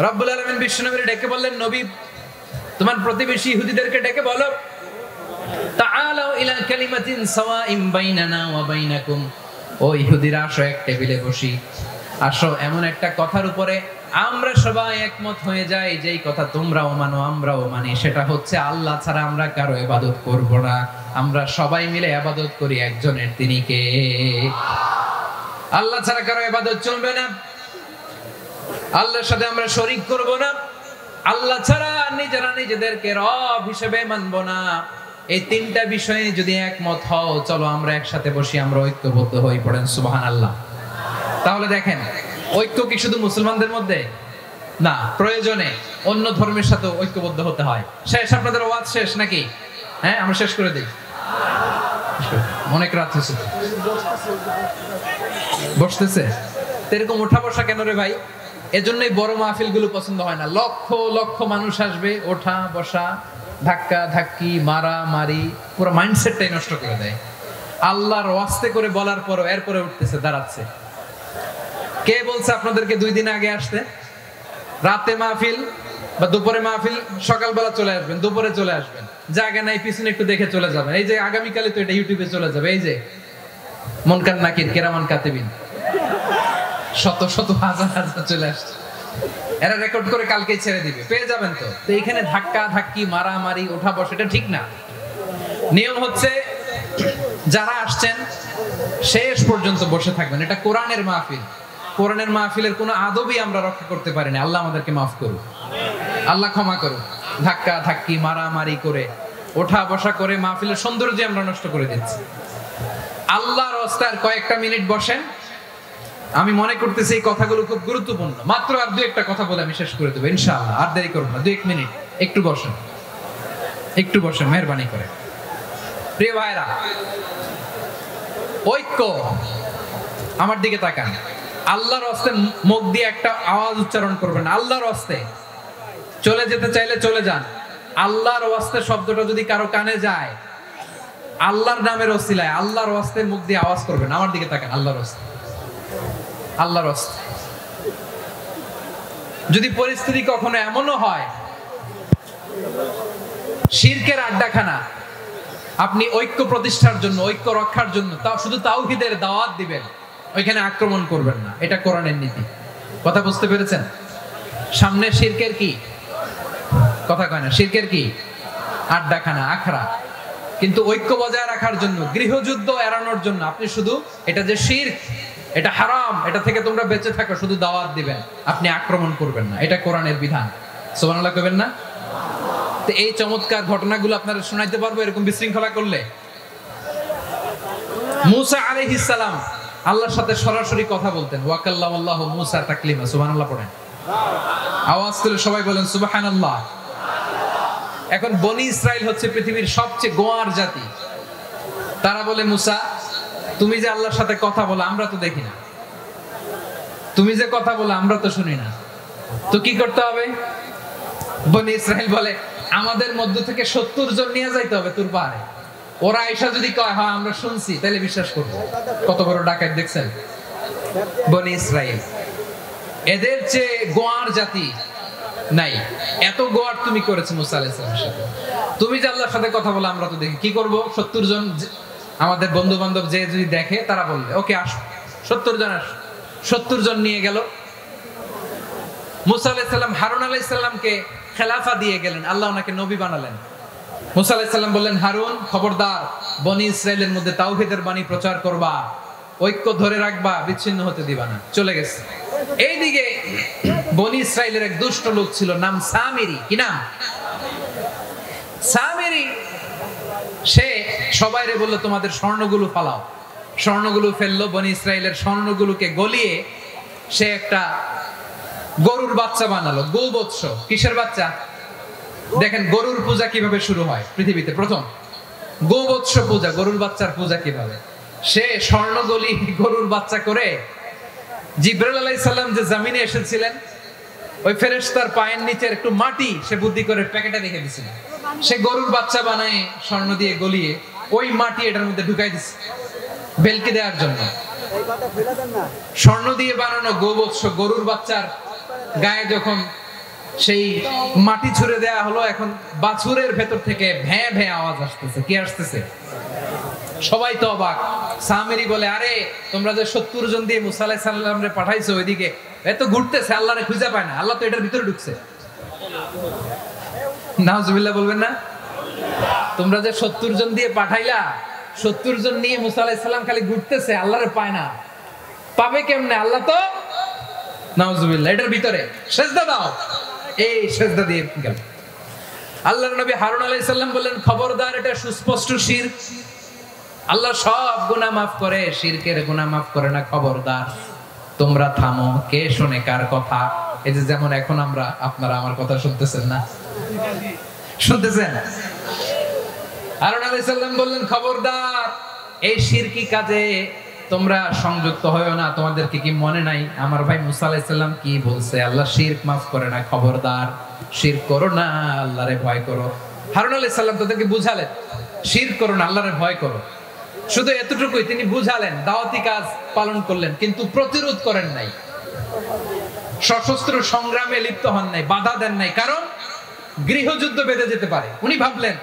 S1: রব্বুল আলামিন বিশ্বনবীকে ডেকে বললেন, নবী তোমার প্রতিবেশী ইহুদিদেরকে ডেকে বলো, তাআলাউ ইলা কালিমাতিন সাওয়াইন বাইনানা ওয়া বাইনাকুম, ও ইহুদিরা আসো, এক টেবিলে বসি, আসো এমন একটা কথার উপরে আমরা সবাই একমত হয়ে যাই, যেই কথা তোমরাও মানো আমরাও মানি, সেটা হচ্ছে আল্লাহ ছাড়া আমরা কারো ইবাদত করব না, আমরা সবাই মিলে ইবাদত করি একজনের, তিনি কে? আল্লাহ ছাড়া কারো ইবাদত চলবে না, আল্লাহর সাথে আমরা শরীক করব না, আল্লাহ ছাড়া নিজেরা নিজেদেরকে রব হিসেবে মানব না। এই তিনটা বিষয়ে যদি একমত হও, চলো আমরা একসাথে বসি, আমরা ঐক্যবদ্ধ হই। পড়েন সুবহানাল্লাহ। তাহলে দেখেন, ঐক্য কি শুধু মুসলমানদের মধ্যে না, প্রয়োজনে অন্য ধর্মের সাথে ঐক্যবদ্ধ হতে হয়। শেষ? আপনাদের ওয়াজ শেষ নাকি? হ্যাঁ, আমরা শেষ করে দিই, অনেক রাত হয়েছে। বসতেছে এরকম ওঠা বসা কেন রে ভাই? এজন্যই বড় মাহফিল গুলো পছন্দ হয় না। লক্ষ লক্ষ মানুষ আসবে, ওঠা বসা, ধাক্কা ধাক্কি, মারা মারি, পুরো মাইন্ডসেটটাই নষ্ট করে দেয়। আল্লাহর ওয়াস্তে করে বলার পরও এরপরে উঠতেছে, দাঁড়াচ্ছে। কে বলছে আপনাদেরকে 2 দিন আগে আসতে? রাতে মাহফিল বা দুপুরে মাহফিল, সকালবেলা চলে আসবেন, দুপুরে চলে আসবেন, জায়গা নাই পিছনে একটু দেখে চলে যাবেন। এই যে আগামীকালে তো এটা ইউটিউবে চলে যাবে, এই যে মুনকার নাকির কিরামান কাতিবিন, শত শত হাজার হাজার চলে আসছে, এরা রেকর্ড করে কালকেই ছেড়ে দিবে, পেয়ে যাবেন। তো এখানে ধাক্কা ধাক্কি, মারামারি, ওঠা বসা, এটা ঠিক না। নিয়ম হচ্ছে যারা আসছেন শেষ পর্যন্ত বসে থাকবেন। এটা কোরআনের মাহফিল, কোরআনের মাহফিলের কোনো আদবই আমরা রক্ষা করতে পারিনি। আল্লাহ আমাদেরকে মাফ করুন, আল্লাহ ক্ষমা করুন। ধাক্কা ধাক্কি, মারামারি করে, ওঠা বসা করে মাহফিলের সৌন্দর্য আমরা নষ্ট করে দিচ্ছি। আল্লাহর রাস্তায় কয়েকটা মিনিট বসেন। আমি মনে করতেছি এই কথাগুলো খুব গুরুত্বপূর্ণ। মাত্র আর 2-1টা কথা বলে আমি শেষ করে দেবো ইনশাআল্লাহ, আর দেরি করব না। 2-1 মিনিট একটু বসেন, একটু বসেন মেহরবানি করে। প্রিয় ভাইরা, ঐক্য, আমার দিকে তাকান। আল্লাহর রাস্তে মুখ দিয়ে একটা আওয়াজ উচ্চারণ করবেন, আল্লাহর রাস্তে। চলে যেতে চাইলে চলে যান। আল্লাহর রাস্তে শব্দটা যদি কারো কানে যায়, আল্লাহর নামের ওসিলায় আল্লাহর রাস্তে মুখ দিয়ে আওয়াজ করবেন। আমার দিকে তাকান, আল্লাহর রাস্তে, আল্লাহর রাস্তে। যদি পরিস্থিতি কখনো এমনও হয় শিরকের আড্ডাখানা, আপনি ঐক্য প্রতিষ্ঠার জন্য, ঐক্য রক্ষার জন্য তাও শুধু তাওহীদের দাওয়াত দিবেন, ওইখানে আক্রমণ করবেন না। এটা কোরআনের নীতি। কথা বুঝতে পেরেছেন? সামনে শিরকের কি কথা কয় না, শিরকের কি আড্ডাখানা, আখড়া। কিন্তু ঐক্য বজায় রাখার জন্য, গৃহযুদ্ধ এড়ানোর জন্য আপনি শুধু এটা যে শিরক, এটা হারাম, এটা থেকে তোমরা বেঁচে থাকো, শুধু দাওয়াত দিবেন, আপনি আক্রমণ করবেন না। এটা কোরআনের বিধান। সুবহানাল্লাহ কইবেন না? তো এই চমৎকার ঘটনাগুলো আপনারা শোনাইতে পারবো এরকম বিশৃঙ্খলা করলে। মুসা আলাইহিস সালাম আল্লাহর সাথে সরাসরি কথা বলতেন। ওয়া কাল্লামাল্লাহু মুসা তাকলিমা। সুবহানাল্লাহ পড়েন। আওয়াজ তুলে সবাই বলেন সুবহানাল্লাহ। এখন বনি ইসরাইল হচ্ছে পৃথিবীর সবচেয়ে গোয়ার জাতি। তারা বলে, মুসা তুমি যে আল্লাহর সাথে কথা বলো আমরা তো দেখি না, তুমি যে কথা বলো আমরা তো শুনি না, তো কি করতে হবে? বনি ইসরাইল বলে, আমাদের মধ্য থেকে 70 জন নিয়ে যাইতে হবে তোর পাহাড়ে। ওরা আয়েশা যদি কয় হ্যাঁ আমরা শুনছি, তাহলে বিশ্বাস করবো। কত বড় ডাকাত দেখছেন বনি ইসরাইল। এদের চেয়ে গোয়ার জাতি নাই। এত গোয়ার তুমি করেছো মুসা আলাইহিস সালামের সাথে। তুমি যে আল্লাহর সাথে কথা বলো আমরা তো দেখি, কি করব? 70 জন আমাদের বন্ধু বান্ধব যে যদি দেখে তারা বলবে ওকে আসো, 70 জন আসো। 70 জন নিয়ে গেল। মুসা আলাইহিস সালাম হারুন আলাইহিস সালামকে খেলাফা দিয়ে গেলেন, আল্লাহ ওনাকে নবী বানালেন। মুসা আলাইহিস সালাম বললেন, হারুন খবরদার, বনি ইসরাইলের মধ্যে তাওহীদের বাণী প্রচার করবা, ঐক্য ধরে রাখবা, বিচ্ছিন্ন হতে দিবা না। চলে গেছে। এইদিকে বনি ইসরাইলের এক দুষ্ট লোক ছিল, নাম সামিরি। কি নাম? সামিরি। সে সবাইরে বললো তোমাদের স্বর্ণগুলো ফালাও। স্বর্ণগুলো ফেললো। বনি ইসরাইলের স্বর্ণগুলোকে গলিয়ে সে একটা গরুর বাচ্চা বানালো। গোবৎস। কিসের বাচ্চা? দেখেন গরুর পূজা কিভাবে শুরু হয় পৃথিবীতে প্রথম। গোবৎস পূজা, গরুর বাচ্চার পূজা কিভাবে। সে স্বর্ণগলি গরুর বাচ্চা করে জিবরাইল আলাইহিস সালাম যে জমিনে এসেছিলেন, ওই ফেরেশতার পায়ের নিচের একটু মাটি সে বুদ্ধি করে প্যাকেটে রেখে দিয়েছিল। সে গরুর বাচ্চা বানায় স্বর্ণ দিয়ে গলিয়ে ওই মাটি এটার মধ্যে ঢুকাই দিছে বেলকি দেওয়ার জন্য। স্বর্ণ দিয়ে বানানো গোবৎস গরুর বাচ্চার গায়ে যখন সেই মাটি ছুঁড়ে দেয়া হলো, এখন বাছুরের ভেতর থেকে ভ্যাঁ ভ্যাঁ আওয়াজ আসতেছে। কি আসতেছে? সবাই তো অবাক। সামিরি বলে, আরে তোমরা যে 70 জন দিয়ে মুসা আলাইহিস সালামরে পাঠাইছো ওইদিকে, এত ঘুরতেছে, আল্লাহরে খুঁজে পায় না, আল্লাহ তো এটার ভিতরে ঢুকছে। নাউজুবিল্লাহ বলবেন না? তোমরা যে 70 জন দিয়ে পাঠাইলা, 70 জন নিয়ে মুসা আলাইহিস সালাম খালি ঘুরতেছে, আল্লাহরে পায় না। পাবে কেমনে? আল্লাহ তো নাউজুবিল্লাহ এটার ভিতরে। সেজদা দাও। এই সেজদা দিয়ে গেল। আল্লাহর নবী হারুন আলাইহিস সালাম বললেন, খবরদার, এটা সুস্পষ্ট শিরক। আল্লাহ সব গুনাহ মাফ করে, শিরকের গুনাহ মাফ করে না। খবরদার, তোমরা থামো। কে শুনে কার কথা? এই যে যেমন এখন আপনারা আমার কথা শুনতেছেন না? শুনতেছেন? হারুন আলাইহিস সালাম বললেন, খবরদার, এই শিরকি কাজে তোমরা সংযুক্ত হয়ো না। তোমাদেরকে কি মনে নাই আমার ভাই মুসা আলাইহিস সালাম কি বলছে? আল্লাহ শিরক মাফ করে না। খবরদার, শিরক করো না, আল্লাহরে ভয় করো। হারুন আলাইহিস সালাম তাদেরকে বুঝালেন, শিরক করো না, আল্লাহরে ভয় করো। শুধু এতটুকুই তিনি বুঝালেন, দাওয়াতি কাজ পালন করলেন, কিন্তু প্রতিরোধ করেন নাই, সশস্ত্র সংগ্রামে লিপ্ত হন নাই, বাধা দেন নাই। কারণ গৃহযুদ্ধ বেঁধে যেতে পারে। উনি ভাবলেন,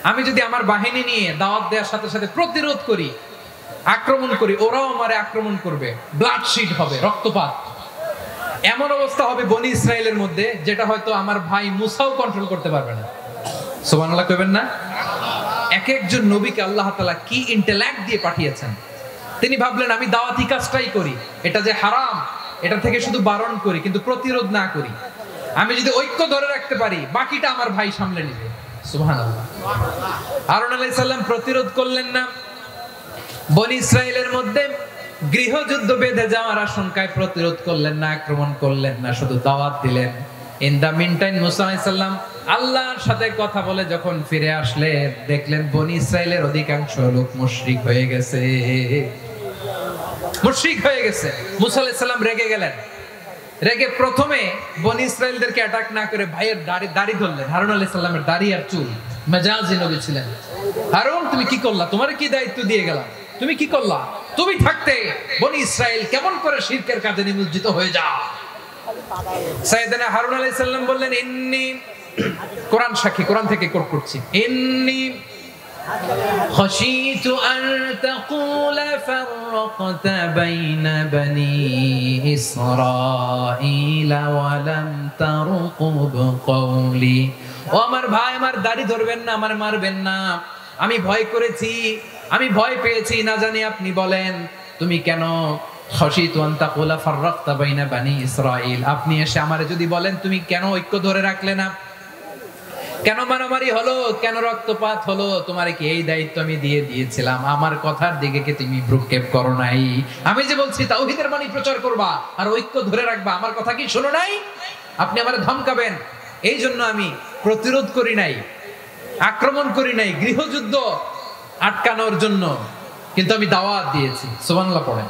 S1: আমি যদি আমার বাহিনী নিয়ে দাওয়াত দেওয়ার সাথে সাথে প্রতিরোধ করি, আক্রমণ করি, ওরাও আমারে আক্রমণ করবে, ব্লাডশিট হবে, রক্তপাত। এমন অবস্থা হবে বনি ইসরাইলের মধ্যে যেটা হয়তো আমার ভাই মুসাও কন্ট্রোল করতে পারবে না। সুবহানাল্লাহ কইবেন না? এক একজন নবীকে আল্লাহ তাআলা কি ইন্টেলেক্ট দিয়ে পাঠিয়েছেন। তিনি ভাবলেন, আমি দাওয়াতি কাজটাই করি, এটা যে হারাম এটা থেকে শুধু বারণ করি, কিন্তু প্রতিরোধ না করি। আমি যদি ঐক্য ধরে রাখতে পারি, বাকিটা আমার ভাই সামলে নেবে। সুবহানাল্লাহ। হারুন আলাইহিস সালাম প্রতিরোধ করলেন না। বনি ইসরাইলের মধ্যে গৃহযুদ্ধ বেঁধে যাওয়ার আশঙ্কায় প্রতিরোধ করলেন না, আক্রমণ করলেন না, শুধু দাওয়াত দিলেন। ইন দা মিন টাইম মুসা আলাইহিস সালাম আল্লাহর সাথে কথা বলে যখন ফিরে আসলেন, দেখলেন বনি ইসরাইলের অধিকাংশ লোক মুশরিক হয়ে গেছে। মুশরিক হয়ে গেছে। মুসা আলাইহিস সালাম রেগে গেলেন। রেগে প্রথমে বনি ইসরাইলদেরকে অ্যাটাক না করে ভাইয়ের দাড়ি ধরলেন। হারুন আলাইহিস সালামের দাড়ি আর চুল। মেজাজি নবী ছিলেন। হারুন, তুমি কি করলা? তোমারে কি দায়িত্ব দিয়ে গেলাম? তুমি কি করলা? তুমি থাকতে বনি ইসরাইল কেমন করে শিরকের কাজে নিমজ্জিত হয়ে যায়? সাইয়েদনা হারুন আলাইহিস সালাম বললেন, ইন্নী, কোরআন সাক্ষী, কোরআন থেকে কোট করছি, ইন্নী খাশিতু আন তাকুলা ফাররাকতা বাইনা বানি ইসরাঈলা ওয়া লাম তারকুব কওলি। ও আমার ভাই, আমার দাড়ি ধরবেন না, আমার মারবেন না। আমি ভয় করেছি, আমি ভয় পেয়েছি, না জানি আপনি বলেন তুমি কেন খাশিতু আন তাকুলা ফাররাকতা বাইনা বানি ইসরাঈল, আপনি এসে আমারে যদি বলেন তুমি কেন ঐক্য ধরে রাখলে না, কেন মারামারি হলো, কেন রক্তপাত হলো, তোমারে কি এই দায়িত্ব আমি দিয়ে দিয়েছিলাম? আমার কথার দিকে কি তুমি ভ্রুক্ষেপ করো নাই? আমি যে বলছি তাওহীদের বাণী প্রচার করবা আর ঐক্য ধরে রাখবা, আমার কথা কি শোনো নাই? আপনি আমারে ধমকাবেন, এই জন্য আমি প্রতিরোধ করি নাই, আক্রমণ করি নাই, গৃহযুদ্ধ আটকানোর জন্য, কিন্তু আমি দাওয়াত দিয়েছি। সুবহানাল্লাহ পড়েন।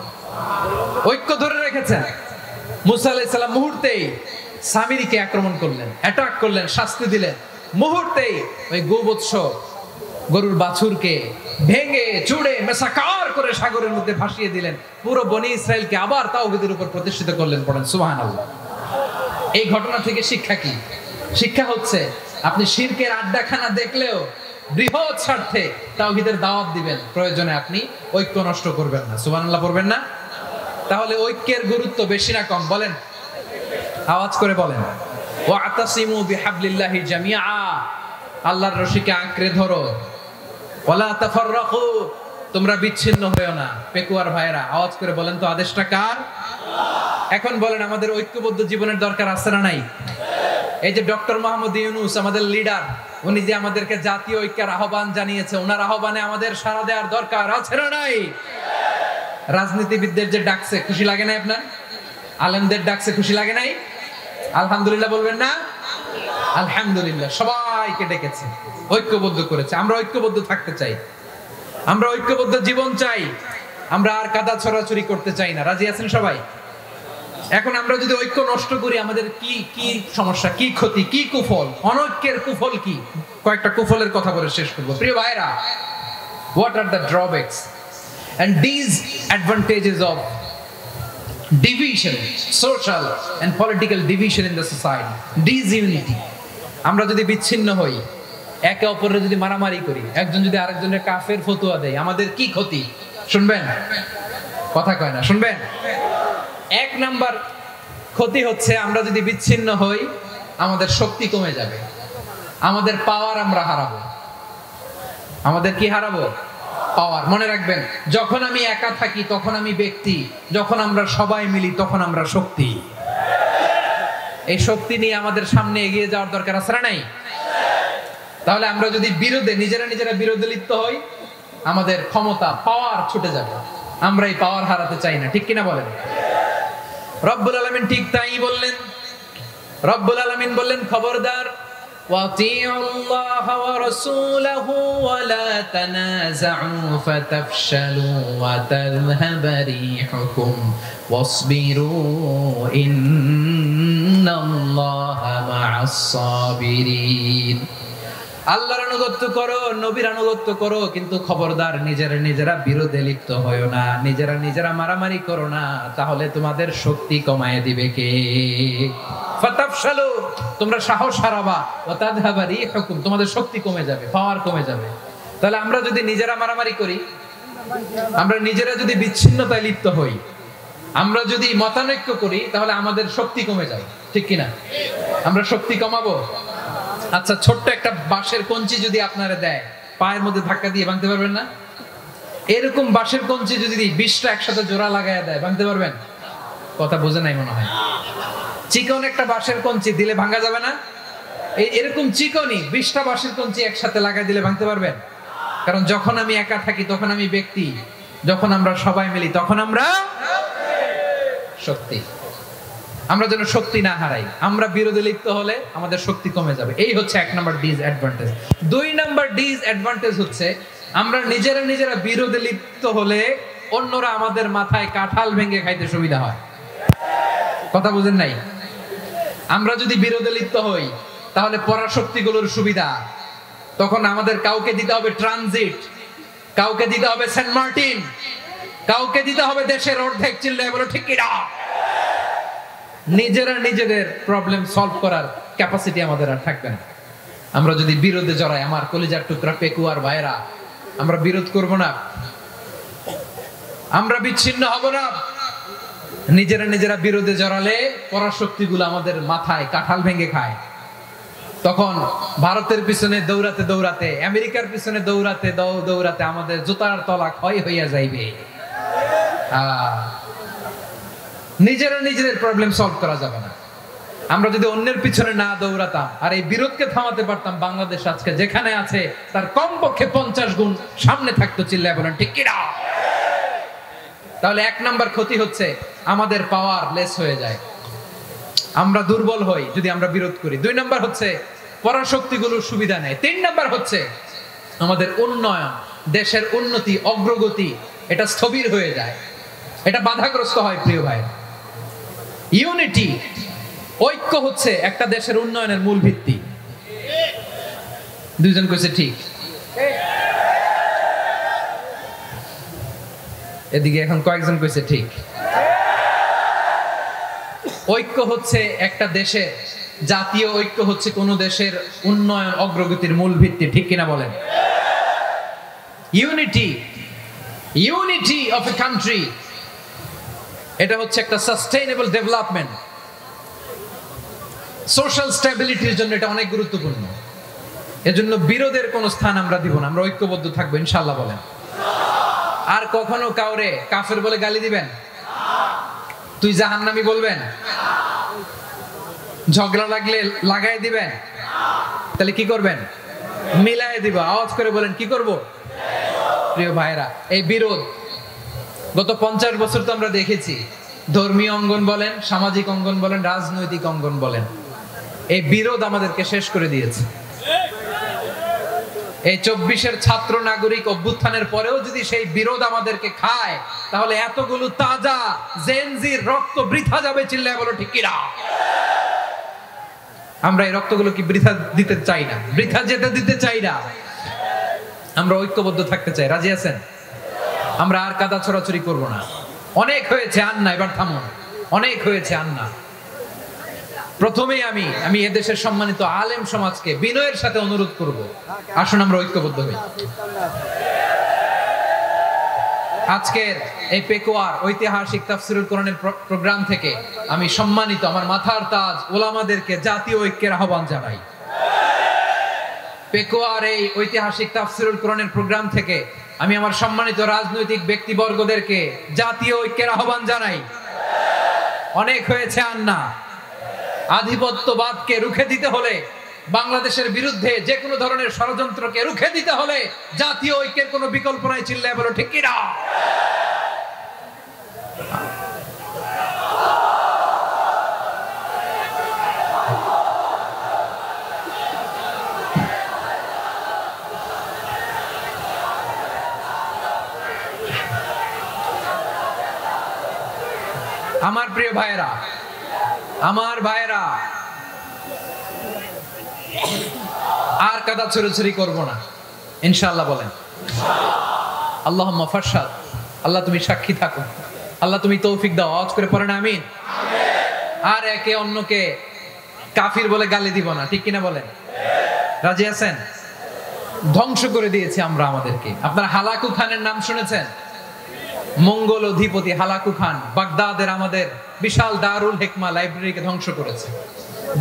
S1: ঐক্য ধরে রেখেছেন। মুসা আলাইহিস সালাম মুহূর্তেই সামিরীকে আক্রমণ করলেন, অ্যাটাক করলেন, শাস্তি দিলেন। মুহূর্তেই ওই গোবৎস গরুর বাছুরকে ভেঙে চুড়ে মেসাকার করে সাগরের মধ্যে ভাসিয়ে দিলেন। পুরো বনি ইসরায়েলকে আবার তাওহীদের উপর প্রতিষ্ঠিত করলেন। পড়েন সুবহানাল্লাহ। এই ঘটনা থেকে শিক্ষা কি? শিক্ষা হচ্ছে আপনি শিরকের আড্ডাখানা দেখলেও বৃহৎ স্বার্থে তাওহীদের দাওয়াত দিবেন, প্রয়োজনে আপনি ঐক্য নষ্ট করবেন না। সুবহানাল্লাহ পড়বেন না? তাহলে ঐক্যের গুরুত্ব বেশি না কম? বলেন, আওয়াজ করে বলেন। ওয়াতাসিমু বিহাবলিল্লাহি জামিআ, আল্লাহর রশিকে আঁকড়ে ধরো। ওয়ালা তাফাররাকু, তোমরা বিচ্ছিন্ন হয়ো না। পেকুয়ার ভাইরা আওয়াজ করে বলেন তো, আদেশটা কার? এখন বলেন, আমাদের ঐক্যবদ্ধ জীবনের দরকার আছে না নাই? এই যে ডক্টর মোহাম্মদ ইউনূস আমাদের লিডার, উনি যে আমাদেরকে জাতীয় ঐক্যের আহ্বান জানিয়েছে, ওনার আহ্বানে আমাদের সাড়া দেওয়ার দরকার আছে না নাই? রাজনীতিবিদদের যে ডাকছে, খুশি লাগে নাই আপনার? আলেমদের ডাকছে, খুশি লাগে নাই? আলহামদুলিল্লাহ বলবেন না? আলহামদুলিল্লাহ, সবাইকে ডেকেছে, ঐক্যবদ্ধ করেছে। আমরা ঐক্যবদ্ধ থাকতে চাই, আমরা ঐক্যবদ্ধ জীবন চাই, আমরা আর কাদা ছড়াছড়ি করতে চাই না। রাজি আছেন সবাই? এখন আমরা যদি ঐক্য নষ্ট করি, আমাদের কি কি সমস্যা, কি ক্ষতি, কি কুফল? অনৈক্যের কুফল কি? কয়েকটা কুফলের কথা বলে শেষ করবো। প্রিয় ভাইরা, what are the drawbacks and disadvantages of division, social and political division in the society? Disunity. আমরা যদি বিচ্ছিন্ন হই, একে অপরের যদি মারামারি করি, একজন যদি আরেকজনের কাফের ফতোয়া দেয়, আমাদের কি ক্ষতি? শুনবেন? কথা কয় না, শুনবেন? এক নাম্বার ক্ষতি হচ্ছে, আমরা যদি বিচ্ছিন্ন হই, আমাদের শক্তি কমে যাবে, আমাদের পাওয়ার আমরা হারাবো। আমাদের কি হারাবো? পাওয়ার। মনে রাখবেন, যখন আমি একা থাকি তখন আমি ব্যক্তি, যখন আমরা সবাই মিলি তখন আমরা শক্তি। এই শক্তি নিয়ে আমাদের সামনে এগিয়ে যাওয়ার দরকার আছে না নাই? তাহলে আমরা যদি নিজেরা বিরোধে লিপ্ত হই, আমাদের ক্ষমতা, পাওয়ার ছুটে যাবে। আমরা এই পাওয়ার হারাতে চাই না, ঠিক কিনা বলেন? রব্বুল আলামিন ঠিক তাই বললেন। রব্বুল আলামিন বললেন, খবরদার, ওয়াতিউল্লাহ ওয়া রাসূলাহু ওয়া লা তানাযাউ ফাতাফশালু ওয়া তাযহাবা রিহুকুম ওয়াসবিরু ইন্নাল্লাহা মা'আস সাবিরিন। আল্লাহর আনুগত্য করো, নবীর আনুগত্য করো, কিন্তু খবরদার নিজেরা বিরোধে লিপ্ত হয়ো না, নিজেরা মারামারি করো না, তাহলে তোমাদের শক্তি কমায় দিবে কে? ফাতাফশালু, তোমরা সাহস হারাবা, ওয়া তাযহাবা রিহুকুম, তোমাদের শক্তি কমে যাবে, পাওয়ার কমে যাবে। তাহলে আমরা যদি নিজেরা মারামারি করি, আমরা নিজেরা যদি বিচ্ছিন্নতায় লিপ্ত হই, আমরা যদি মতানৈক্য করি, তাহলে আমাদের শক্তি কমে যায়, ঠিক কিনা? আমরা শক্তি কমাবো। আচ্ছা, ছোট্ট একটা বাঁশের কঞ্চি যদি আপনারা দেয়, পায়ের মধ্যে ধাক্কা দিয়ে ভাঙতে পারবেন না? এরকম বাঁশের কঞ্চি যদি 20টা একসাথে জোড়া লাগায় দেয়, ভাঙতে পারবেন? কথা বোঝে নাই মনে হয়। চিকন একটা বাঁশের কঞ্চি দিলে ভাঙা যাবে না? এরকম চিকনই 20টা বাঁশের কঞ্চি একসাথে লাগাই দিলে ভাঙতে পারবেন? কারণ যখন আমি একা থাকি তখন আমি ব্যক্তি, যখন আমরা সবাই মিলি তখন আমরা শক্তি। আমরা যেন শক্তি না হারাই। আমরা বিরোধে লিপ্ত হলে আমাদের শক্তি কমে যাবে। এই হচ্ছে 1 নাম্বার ডিসঅ্যাডভান্টেজ। 2 নাম্বার ডিসঅ্যাডভান্টেজ হচ্ছে, আমরা নিজেরা বিরোধে লিপ্ত হলে অন্যরা আমাদের মাথায় কাঁঠাল ভেঙে খাইতে সুবিধা হয়। কথা বুঝেন নাই? আমরা যদি বিরোধে লিপ্ত হই, তাহলে পরাশক্তিগুলোর সুবিধা, তখন আমাদের কাউকে দিতে হবে ট্রানজিট, কাউকে দিতে হবে সেন্ট মার্টিন, কাউকে দিতে হবে দেশের অর্ধেক। চিল্লায় বলো ঠিক কিনা? নিজেদের প্রবলেম সলভ করার ক্যাপাসিটি আমাদের আর থাকবে না। আমরা যদি বিরোধে জড়াই, আমার কলিজার টুকরা পেকুয়ার ভাইরা, আমরা বিরোধ করব না, আমরা বিচ্ছিন্ন হব না। নিজেরা বিরোধে জড়ালে পরাশক্তিগুলো আমাদের মাথায় কাঁঠাল ভেঙে খায়। তখন ভারতের পিছনে দৌড়াতে দৌড়াতে, আমেরিকার পিছনে দৌড়াতে দৌড়াতে আমাদের জুতার তলা ক্ষয় হইয়া যাইবে। নিজেদের প্রবলেম সলভ করা যাবে না। আমরা যদি অন্যের পিছনে না দৌড়াতাম আর এই বিরোধকে থামাতে পারতাম, বাংলাদেশ আজকে যেখানে আছে তার কমপক্ষে 50 গুণ সামনে থাকতো। চিল্লায় বলেন ঠিক কিনা? তাহলে 1 নাম্বার ক্ষতি হচ্ছে আমাদের পাওয়ার লেস হয়ে যায়, আমরা দুর্বল হই যদি আমরা বিরোধ করি। 2 নাম্বার হচ্ছে পরাশক্তিগুলোর সুবিধা নেয়। 3 নাম্বার হচ্ছে আমাদের উন্নয়ন, দেশের উন্নতি, অগ্রগতি এটা স্থবির হয়ে যায়, এটা বাধাগ্রস্ত হয়। প্রিয় ভাই, ইউনিটি, ঐক্য হচ্ছে একটা দেশের উন্নয়নের মূল ভিত্তি। 2 জন কইছে ঠিক। এদিকে এখন কয়েকজন কইছে ঠিক। ঐক্য হচ্ছে একটা দেশের, জাতীয় ঐক্য হচ্ছে কোন দেশের উন্নয়ন অগ্রগতির মূল ভিত্তি। ঠিক কিনা বলেন? ইউনিটি অফ এ কান্ট্রি, এটা হচ্ছে একটা সাস্টেইনেবল ডেভেলপমেন্ট, সোশ্যাল স্ট্যাবিলিটির জন্য এটা অনেক গুরুত্বপূর্ণ। এজন্য বিরোধের কোনো স্থান আমরা দিব না, আমরা ঐক্যবদ্ধ থাকবো ইনশাআল্লাহ। বলেন। আর কখনো কাউরে কাফের বলে গালি দিবেন? তুই জাহান্নামী বলবেন? ঝগড়া লাগলে লাগাই দিবেন? তাহলে কি করবেন? মিলাই দিব। আওয়াজ করে বলেন কি করব? প্রিয় ভাইরা, এই বিরোধ গত 50 বছর তো আমরা দেখেছি। ধর্মীয় অঙ্গন বলেন, সামাজিক অঙ্গন বলেন, রাজনৈতিক অঙ্গন বলেন, এই বিরোধ আমাদেরকে শেষ করে দিয়েছে। এই 24-এর ছাত্র নাগরিক অভ্যুত্থানের পরেও যদি সেই বিরোধ আমাদেরকে খায়, তাহলে এতগুলো তাজা জেনজির রক্ত বৃথা যাবে। চিল্লায় বলো ঠিক কিনা? আমরা এই রক্তগুলো কি বৃথা দিতে চাই না, বৃথা যেতে দিতে চাই না। আমরা ঐক্যবদ্ধ থাকতে চাই। রাজি আছেন? আমরা আর কাদা ছড়াছড়ি করব না। অনেক হয়েছে, আন্না, এবার থামুন। অনেক হয়েছে, আন্না। প্রথমেই আমি এদেশের সম্মানিত আলেম সমাজকে বিনয়ের সাথে অনুরোধ করব, আসুন আমরা ঐক্যবদ্ধ হই। আজকের এই পেকুয়ার ঐতিহাসিক তাফসীরুল কোরআনের প্রোগ্রাম থেকে আমি সম্মানিত আমার মাথার তাজ ওলামাদেরকে জাতীয় ঐক্যের আহ্বান জানাই। পেকুয়ার এই ঐতিহাসিক তাফসীরুল কোরআনের প্রোগ্রাম থেকে আমি আমার সম্মানিত রাজনৈতিক ব্যক্তিবর্গদেরকে জাতীয় ঐক্যের আহ্বান জানাই। অনেক হয়েছে, আন্না। আধিপত্যবাদকে রুখে দিতে হলে, বাংলাদেশের বিরুদ্ধে যে কোনো ধরনের ষড়যন্ত্রকে রুখে দিতে হলে জাতীয় ঐক্যের কোনো বিকল্প নাই। চিল্লায় বলো ঠিক কিনা? আমার প্রিয় ভাইয়েরা, আমার ভাইয়েরা, আর কাদা ছড়াছড়ি করব না ইনশাআল্লাহ। বলেন আল্লাহুম্মা ফারশাদ। আল্লাহ তুমি সাক্ষী থাকো, আল্লাহ তুমি তৌফিক দাও। আওয়াজ করে পড়েন আমিন। আর একে অন্যকে কাফির বলে গালি দিব না। ঠিক কিনা বলেন? রাজি আছেন? ধ্বংস করে দিয়েছি আমরা আমাদেরকে। আপনারা হালাকু খানের নাম শুনেছেন? মঙ্গল অধিপতি হালাকু খান বাগদাদের আমাদের বিশাল দারুল হিকমা লাইব্রেরিকে ধ্বংস করেছে।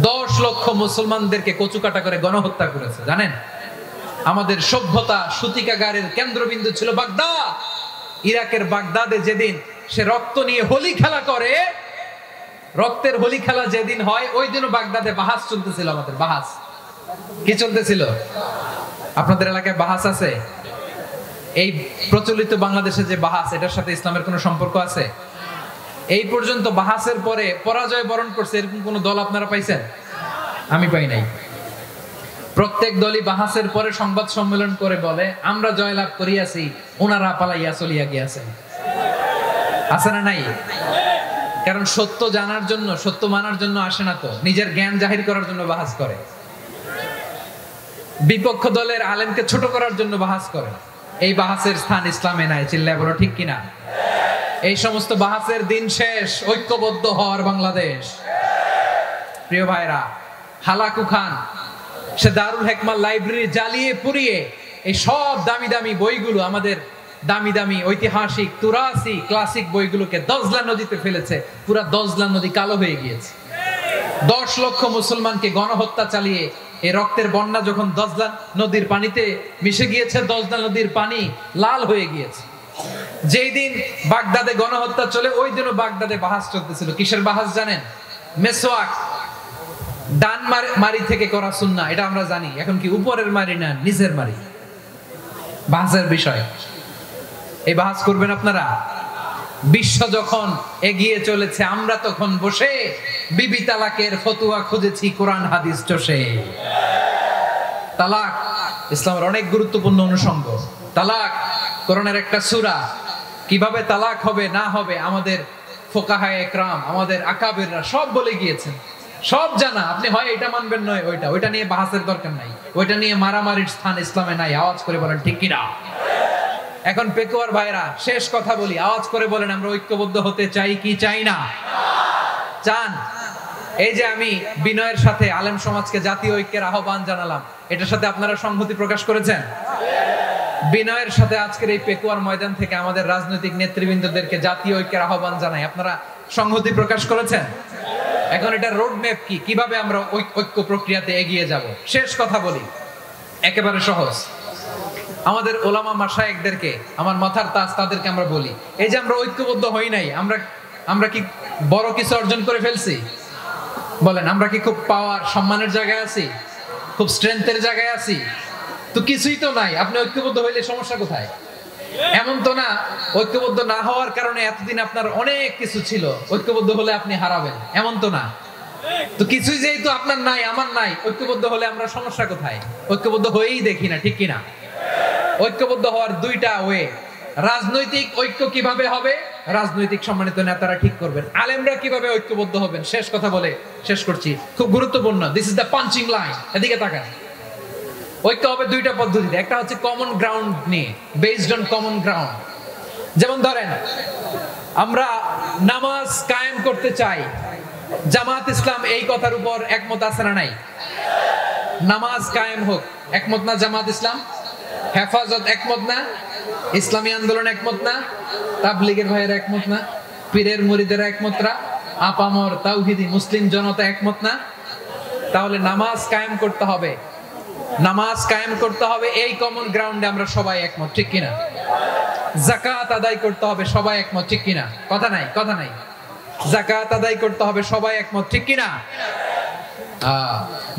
S1: 10 লক্ষ মুসলমানদেরকে কচুকাটা করে গণহত্যা করেছে। জানেন, আমাদের সভ্যতা সূতিকাগারের কেন্দ্রবিন্দু ছিল বাগদাদ। ইরাকের বাগদাদে যেদিন সে রক্ত নিয়ে হোলি খেলা করে, রক্তের হোলি খেলা যেদিন হয়, ওই দিনও বাগদাদে বাহাস চলতেছিল। আমাদের বাহাস কি চলতেছিল? আপনাদের এলাকায় বাহাস আছে? এই প্রচলিত বাংলাদেশে যে বাহাস, এটার সাথে ইসলামের কোনো সম্পর্ক আছে? এই পর্যন্ত বাহাসের পরে পরাজয় বরণ করছে এরকম কোন দল আপনারা পাইছেন? আমি পাই নাই। প্রত্যেক দলই বাহাসের পরে সংবাদ সম্মেলন করে বলে আমরা জয়লাভ করিয়াছি, ওনারা পালাইয়া চলিয়া গিয়াছেন। আছে না নাই? কারণ সত্য জানার জন্য, সত্য মানার জন্য আসে না, তো নিজের জ্ঞান জাহির করার জন্য বাহাস করে। বিপক্ষ দলের আলেমকে ছোট করার জন্য বাহাস করে। এই বাহাসের স্থান ইসলামে নাই। চিল্লায় বলো ঠিক কিনা? এই সমস্ত বাহাসের দিন শেষ। ঐক্যবদ্ধ হওয়ার বাংলাদেশ। প্রিয় ভাইরা, হালাকু খান সে দারুল হিকমা লাইব্রেরি জ্বালিয়ে পুড়িয়ে এই সব দামি দামি বইগুলো, আমাদের দামি দামি ঐতিহাসিক তুরাসি ক্লাসিক বইগুলোকে দজলা নদীতে ফেলেছে। পুরা দজলা নদী কালো হয়ে গিয়েছে। 10 লক্ষ মুসলমানকে গণহত্যা চালিয়ে এই রক্তের বন্যা যখন দজলা নদীর পানিতে মিশে গিয়েছে, দজলা নদীর পানি লাল হয়ে গিয়েছে। যেই দিন বাগদাদে গণহত্যা চলে, ওই দিনও বাগদাদে বাহাস চলতেছিল। কিসের বাহাস জানেন? মেসওয়াক, ডান মারি থেকে করা সুন্নাহ, এটা আমরা জানি। এখন কি উপরের মারি না নিচের মারি? বাহাসের বিষয়। এই বাহাস করবেন আপনারা? বিশ্ব যখন এগিয়ে চলেছে, আমরা তখন বসে বিবি তালাকের ফতোয়া খুঁজেছি কোরআন হাদিস চষে। তালাক ইসলামের অনেক গুরুত্বপূর্ণ অনুষঙ্গ। তালাক কোরআনের একটা সূরা। কিভাবে তালাক হবে না হবে আমাদের ফুকাহায়ে একরাম, আমাদের আকাবেররা সব বলে গিয়েছেন, সব জানা। আপনি হয় এটা মানবেন নয় ওইটা নিয়ে বাহাসের দরকার নাই, ওইটা নিয়ে মারামারির স্থান ইসলামে নাই। আওয়াজ করে বলেন ঠিক কিনা? এখন পেকুয়ার ভাইরা, শেষ কথা বলি, আওয়াজ করে বলেন আমরা ঐক্যবদ্ধ হতে চাই কি চাই না? চান? এই যে আমি বিনয়ের সাথে আলেম সমাজকে জাতীয় ঐক্যের আহ্বান জানালাম, এটার সাথে আপনারা সংহতি প্রকাশ করেছেন? বিনয়ের সাথে আজকের এই পেকুয়ার ময়দান থেকে আমাদের রাজনৈতিক নেতৃবৃন্দদেরকে জাতীয় ঐক্যের আহ্বান জানাই, আপনারা সংহতি প্রকাশ করেছেন? এখন এটা রোড ম্যাপ কি, কিভাবে আমরা ঐক্য প্রক্রিয়াতে এগিয়ে যাব? শেষ কথা বলি, একেবারে সহজ। আমাদের ওলামা মাশায়েখদেরকে, আমার মাথার তাজ, তাদেরকে আমরা বলি, এই যে আমরা ঐক্যবদ্ধ হই নাই, আমরা কি বড় কিছু অর্জন করে ফেলছি? বলেন, আমরা কি খুব পাওয়ার সম্মানের জায়গায় আছি? খুব স্ট্রেংথের জায়গায় আছি? তো কিছুই তো নাই। আপনি ঐক্যবদ্ধ হইলে সমস্যা কোথায়? এমন তো না ঐক্যবদ্ধ না হওয়ার কারণে এতদিন আপনার অনেক কিছু ছিল, ঐক্যবদ্ধ হলে আপনি হারাবেন, এমন তো না। তো কিছুই যেহেতু আপনার নাই, আমার নাই, ঐক্যবদ্ধ হলে আমরা সমস্যা কোথায়? ঐক্যবদ্ধ হয়েই দেখি না, ঠিক কিনা? ঐক্যবদ্ধ হওয়ার দুইটা ওয়ে। রাজনৈতিক ঐক্য কিভাবে হবে? রাজনৈতিক সম্মানিত নেতারা ঠিক করবেন। আলেমরা কিভাবে ঐক্যবদ্ধ হবেন? শেষ কথা বলে শেষ করছি, খুব গুরুত্বপূর্ণ। This is the punching line. এদিকে তাকান। ঐক্য হবে দুইটা পদ্ধতিতে। একটা হচ্ছে কমন গ্রাউন্ড নিয়ে, বেসড অন কমন গ্রাউন্ড। যেমন ধরেন, আমরা নামাজ কায়েম করতে চাই, জামাত ইসলাম এই কথার উপর একমত আছে না নাই? নামাজ কায়েম হোক, একমত না জামাত ইসলাম? হেফাজত একমত না? ইসলামী আন্দোলন একমত না? তাবলীগের ভাইয়েরা একমত না? পীরের মুরিদেরা একমত না? আপামর তাওহীদি মুসলিম জনতা একমত না? তাহলে নামাজ কায়েম করতে হবে, নামাজ কায়েম করতে হবে, এই কমন গ্রাউন্ডে আমরা সবাই একমত, ঠিক কিনা? যাকাত আদায় করতে হবে, সবাই একমত, ঠিক কিনা? কথা নাই, কথা নাই। যাকাত আদায় করতে হবে, সবাই একমত, ঠিক কিনা?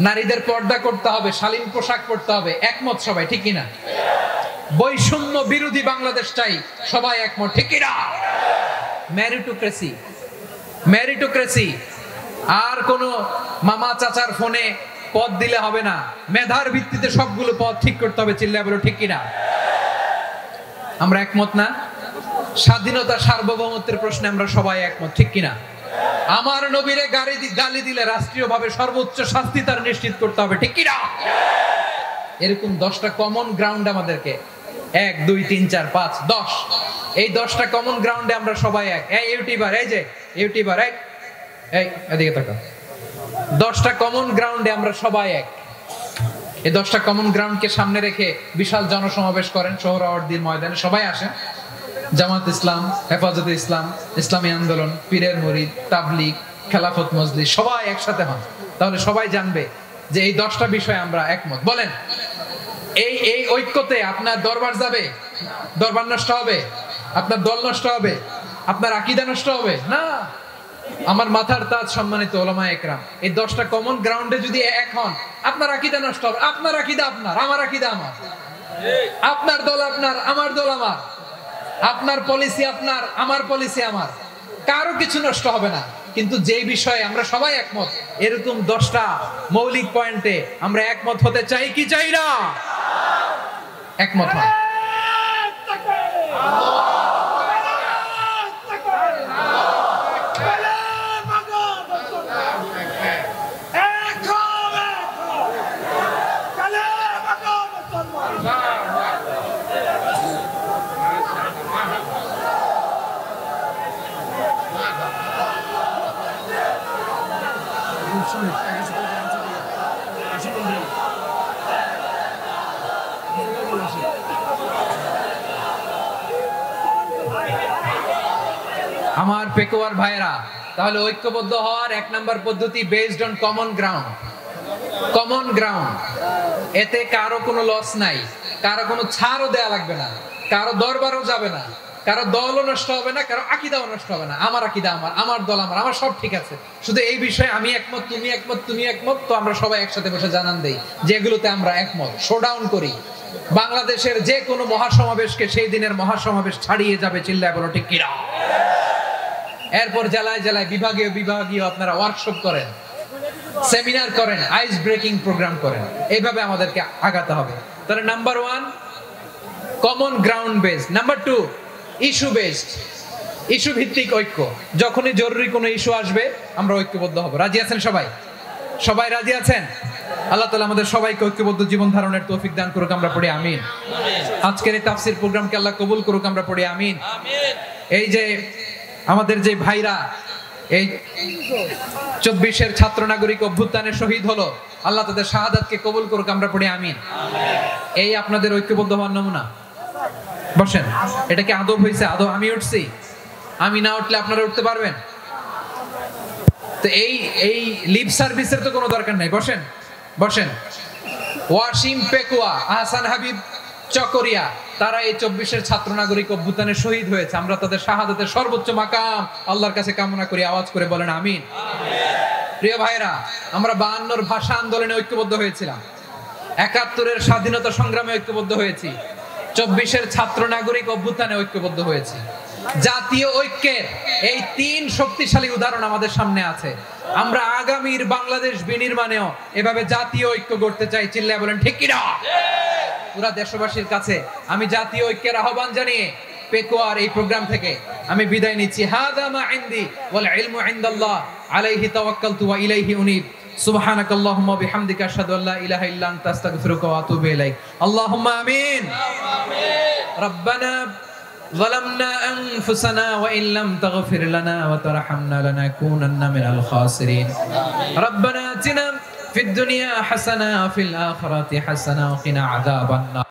S1: নারীদের পর্দা করতে হবে, শালীন পোশাক পরতে হবে, একমত সবাই, ঠিক কিনা? বৈষম্য বিরোধী বাংলাদেশ চাই, সবাই একমত, ঠিক কিনা? Meritocracy, meritocracy. আর কোন মামা চাচার ফোনে পদ দিলে হবে না, মেধার ভিত্তিতে সবগুলো পদ ঠিক করতে হবে, চিল্লায় বলো ঠিক কিনা? আমরা একমত না? স্বাধীনতা সার্বভৌমত্বের প্রশ্নে আমরা সবাই একমত, ঠিক কিনা? আমার নবীরে গালি দিলে রাষ্ট্রীয়ভাবে সর্বোচ্চ শাস্তি তার নিশ্চিত করতে হবে, ঠিক কিনা? এরকম 10টা কমন গ্রাউন্ড আমাদেরকে, 1 2 3 4 5 10, এই 10টা কমন গ্রাউন্ডে আমরা সবাই এক। এই ইউটিউবার, এই যে ইউটিউবার, এই এদিকে তাকাও। 10টা কমন গ্রাউন্ডে আমরা সবাই এক। এই 10টা কমন গ্রাউন্ডকে সামনে রেখে বিশাল জনসমাবেশ করেন সোহরাওয়ার্দীর ময়দানে, সবাই আসেন। জামাত ইসলাম, হেফাজতে ইসলাম, ইসলামী আন্দোলন, পীরের মুরিদ, তাবলীগ, খেলাফত মজলিস, সবাই একসাথে হন। তাহলে সবাই জানবে যে এই 10টা বিষয়ে আমরা একমত। বলেন, এই ঐক্যতে আপনার দরবার যাবে? দরবার নষ্ট হবে? আপনার দল নষ্ট হবে? আপনার আকীদা নষ্ট হবে না? আমার মাথার তাজ সম্মানিত ওলামায়ে একরাম, এই 10টা কমন গ্রাউন্ডে যদি এক হন, আপনার আকীদা নষ্ট হবে? আপনার আকীদা আপনার, আমার আকীদা আমার, আপনার দল আপনার, আমার দল আমার, আপনার পলিসি আপনার, আমার পলিসি আমার, কারো কিছু নষ্ট হবে না। কিন্তু যে বিষয়ে আমরা সবাই একমত, এরকম 10টা মৌলিক পয়েন্টে আমরা একমত হতে চাই কি চাই না? একমত হন। আমার পেকুয়ার ভাইরা, তাহলে ঐক্যবদ্ধ হওয়ার এক নাম্বার পদ্ধতি based on common ground. Common ground, এতে কারো কোনো লস নাই, কারো কোনো ছাড়ও দেয়া লাগবে না, কারো দরবারও যাবে না, কারো দলও নষ্ট হবে না, কারো আকীদাও নষ্ট হবে না। আমার আকীদা আমার, আমার দল আমার, আমার সব ঠিক আছে, শুধু এই বিষয়ে আমি একমত, তুমি একমত, তুমি একমত, তো আমরা সবাই একসাথে বসে জানান দেই যেগুলোতে আমরা একমত, শোডাউন করি। বাংলাদেশের যে কোনো মহাসমাবেশকে সেই দিনের মহাসমাবেশ ছাড়িয়ে যাবে, চিল্লায় বলো ঠিক কিনা। এরপর জেলায় জেলায় বিভাগীয় বিভাগীয় আপনারা ওয়ার্কশপ করেন, সেমিনার করেন, আইস ব্রেকিং প্রোগ্রাম করেন, এইভাবে আমাদেরকে আগাতে হবে। তাহলে number 1 common ground based, number 2 issue based, issue ভিত্তিক ঐক্য। যখনই জরুরি কোনো ইস্যু আসবে আমরা ঐক্যবদ্ধ হব। রাজি আছেন সবাই? সবাই রাজি আছেন? আল্লাহ তাআলা আমাদের সবাইকে ঐক্যবদ্ধ জীবন ধারণের তৌফিক দান করুক, আমরা পড়ি আমিন। আজকের এই তাফসীর প্রোগ্রামকে আল্লাহ কবুল করুক, আমরা পড়ি আমিন। এই যে আমাদের যে ভাইরা এই 24-এর ছাত্র নাগরিক অভ্যুত্থানে শহীদ হলো, আল্লাহ তাদের শাহাদাতকে কবুল করুক, আমরা পড়ি আমিন। এই আপনাদের ঐক্যবদ্ধ হওয়ার নমুনা। বসেন, এটা কি আদব হয়েছে? আদব আমি উঠছি, আমি না উঠলে আপনারা উঠতে পারবেন? তো এই লিপ সার্ভিসের তো কোনো দরকার নাই। বসেন বসেন। ওয়াসিম পেকুয়া, আহসান হাবিব চকরিয়া, তারা এই 24-এর ছাত্র নাগরিক অভ্যুত্থানে শহীদ হয়েছে। আমরা তাদের শাহাদাতের সর্বোচ্চ মাকাম আল্লাহর কাছে কামনা করি, আওয়াজ করে বলেন আমিন। প্রিয় ভাইরা, আমরা 52-র ভাষা আন্দোলনে ঐক্যবদ্ধ হয়েছিলাম, 71-এর স্বাধীনতা সংগ্রামে ঐক্যবদ্ধ হয়েছি, 24-এর ছাত্র নাগরিক অভ্যুত্থানে ঐক্যবদ্ধ হয়েছি। জাতীয় ঐক্যের এই 3 শক্তিশালী উদাহরণ আমাদের সামনে আছে। আমরা আগামীর বাংলাদেশ বিনির্মাণেও এভাবে জাতীয় ঐক্য গড়তে চাই, চিল্লায় বলেন ঠিক কি না। পুরা দেশবাসীর কাছে আমি জাতীয় ঐক্যের আহ্বান জানিয়ে পেকুয়ার এই প্রোগ্রাম থেকে আমি বিদায় নিচ্ছি। হাদা মা ইনদি ওয়াল ইলমু ইনদাল্লাহ আলাইহি তাওয়াক্কালতু ওয়া ইলাইহি উনীব। সুবহানাকাল্লাহুম্মা ওয়া বিহামদিকা আশহাদু আল্লা ইলাহা ইল্লা আনতা আস্তাগফিরুকা ওয়া আতুবু ইলাইক। আল্লাহুম্মা আমিন। রব্বানা ظلمنا أنفسنا وإن لم تغفر لنا وترحمنا لنكونن من الخاسرين. ربنا آتنا في الدنيا حسنة وفي الآخرة حسنة وقنا عذاب النار.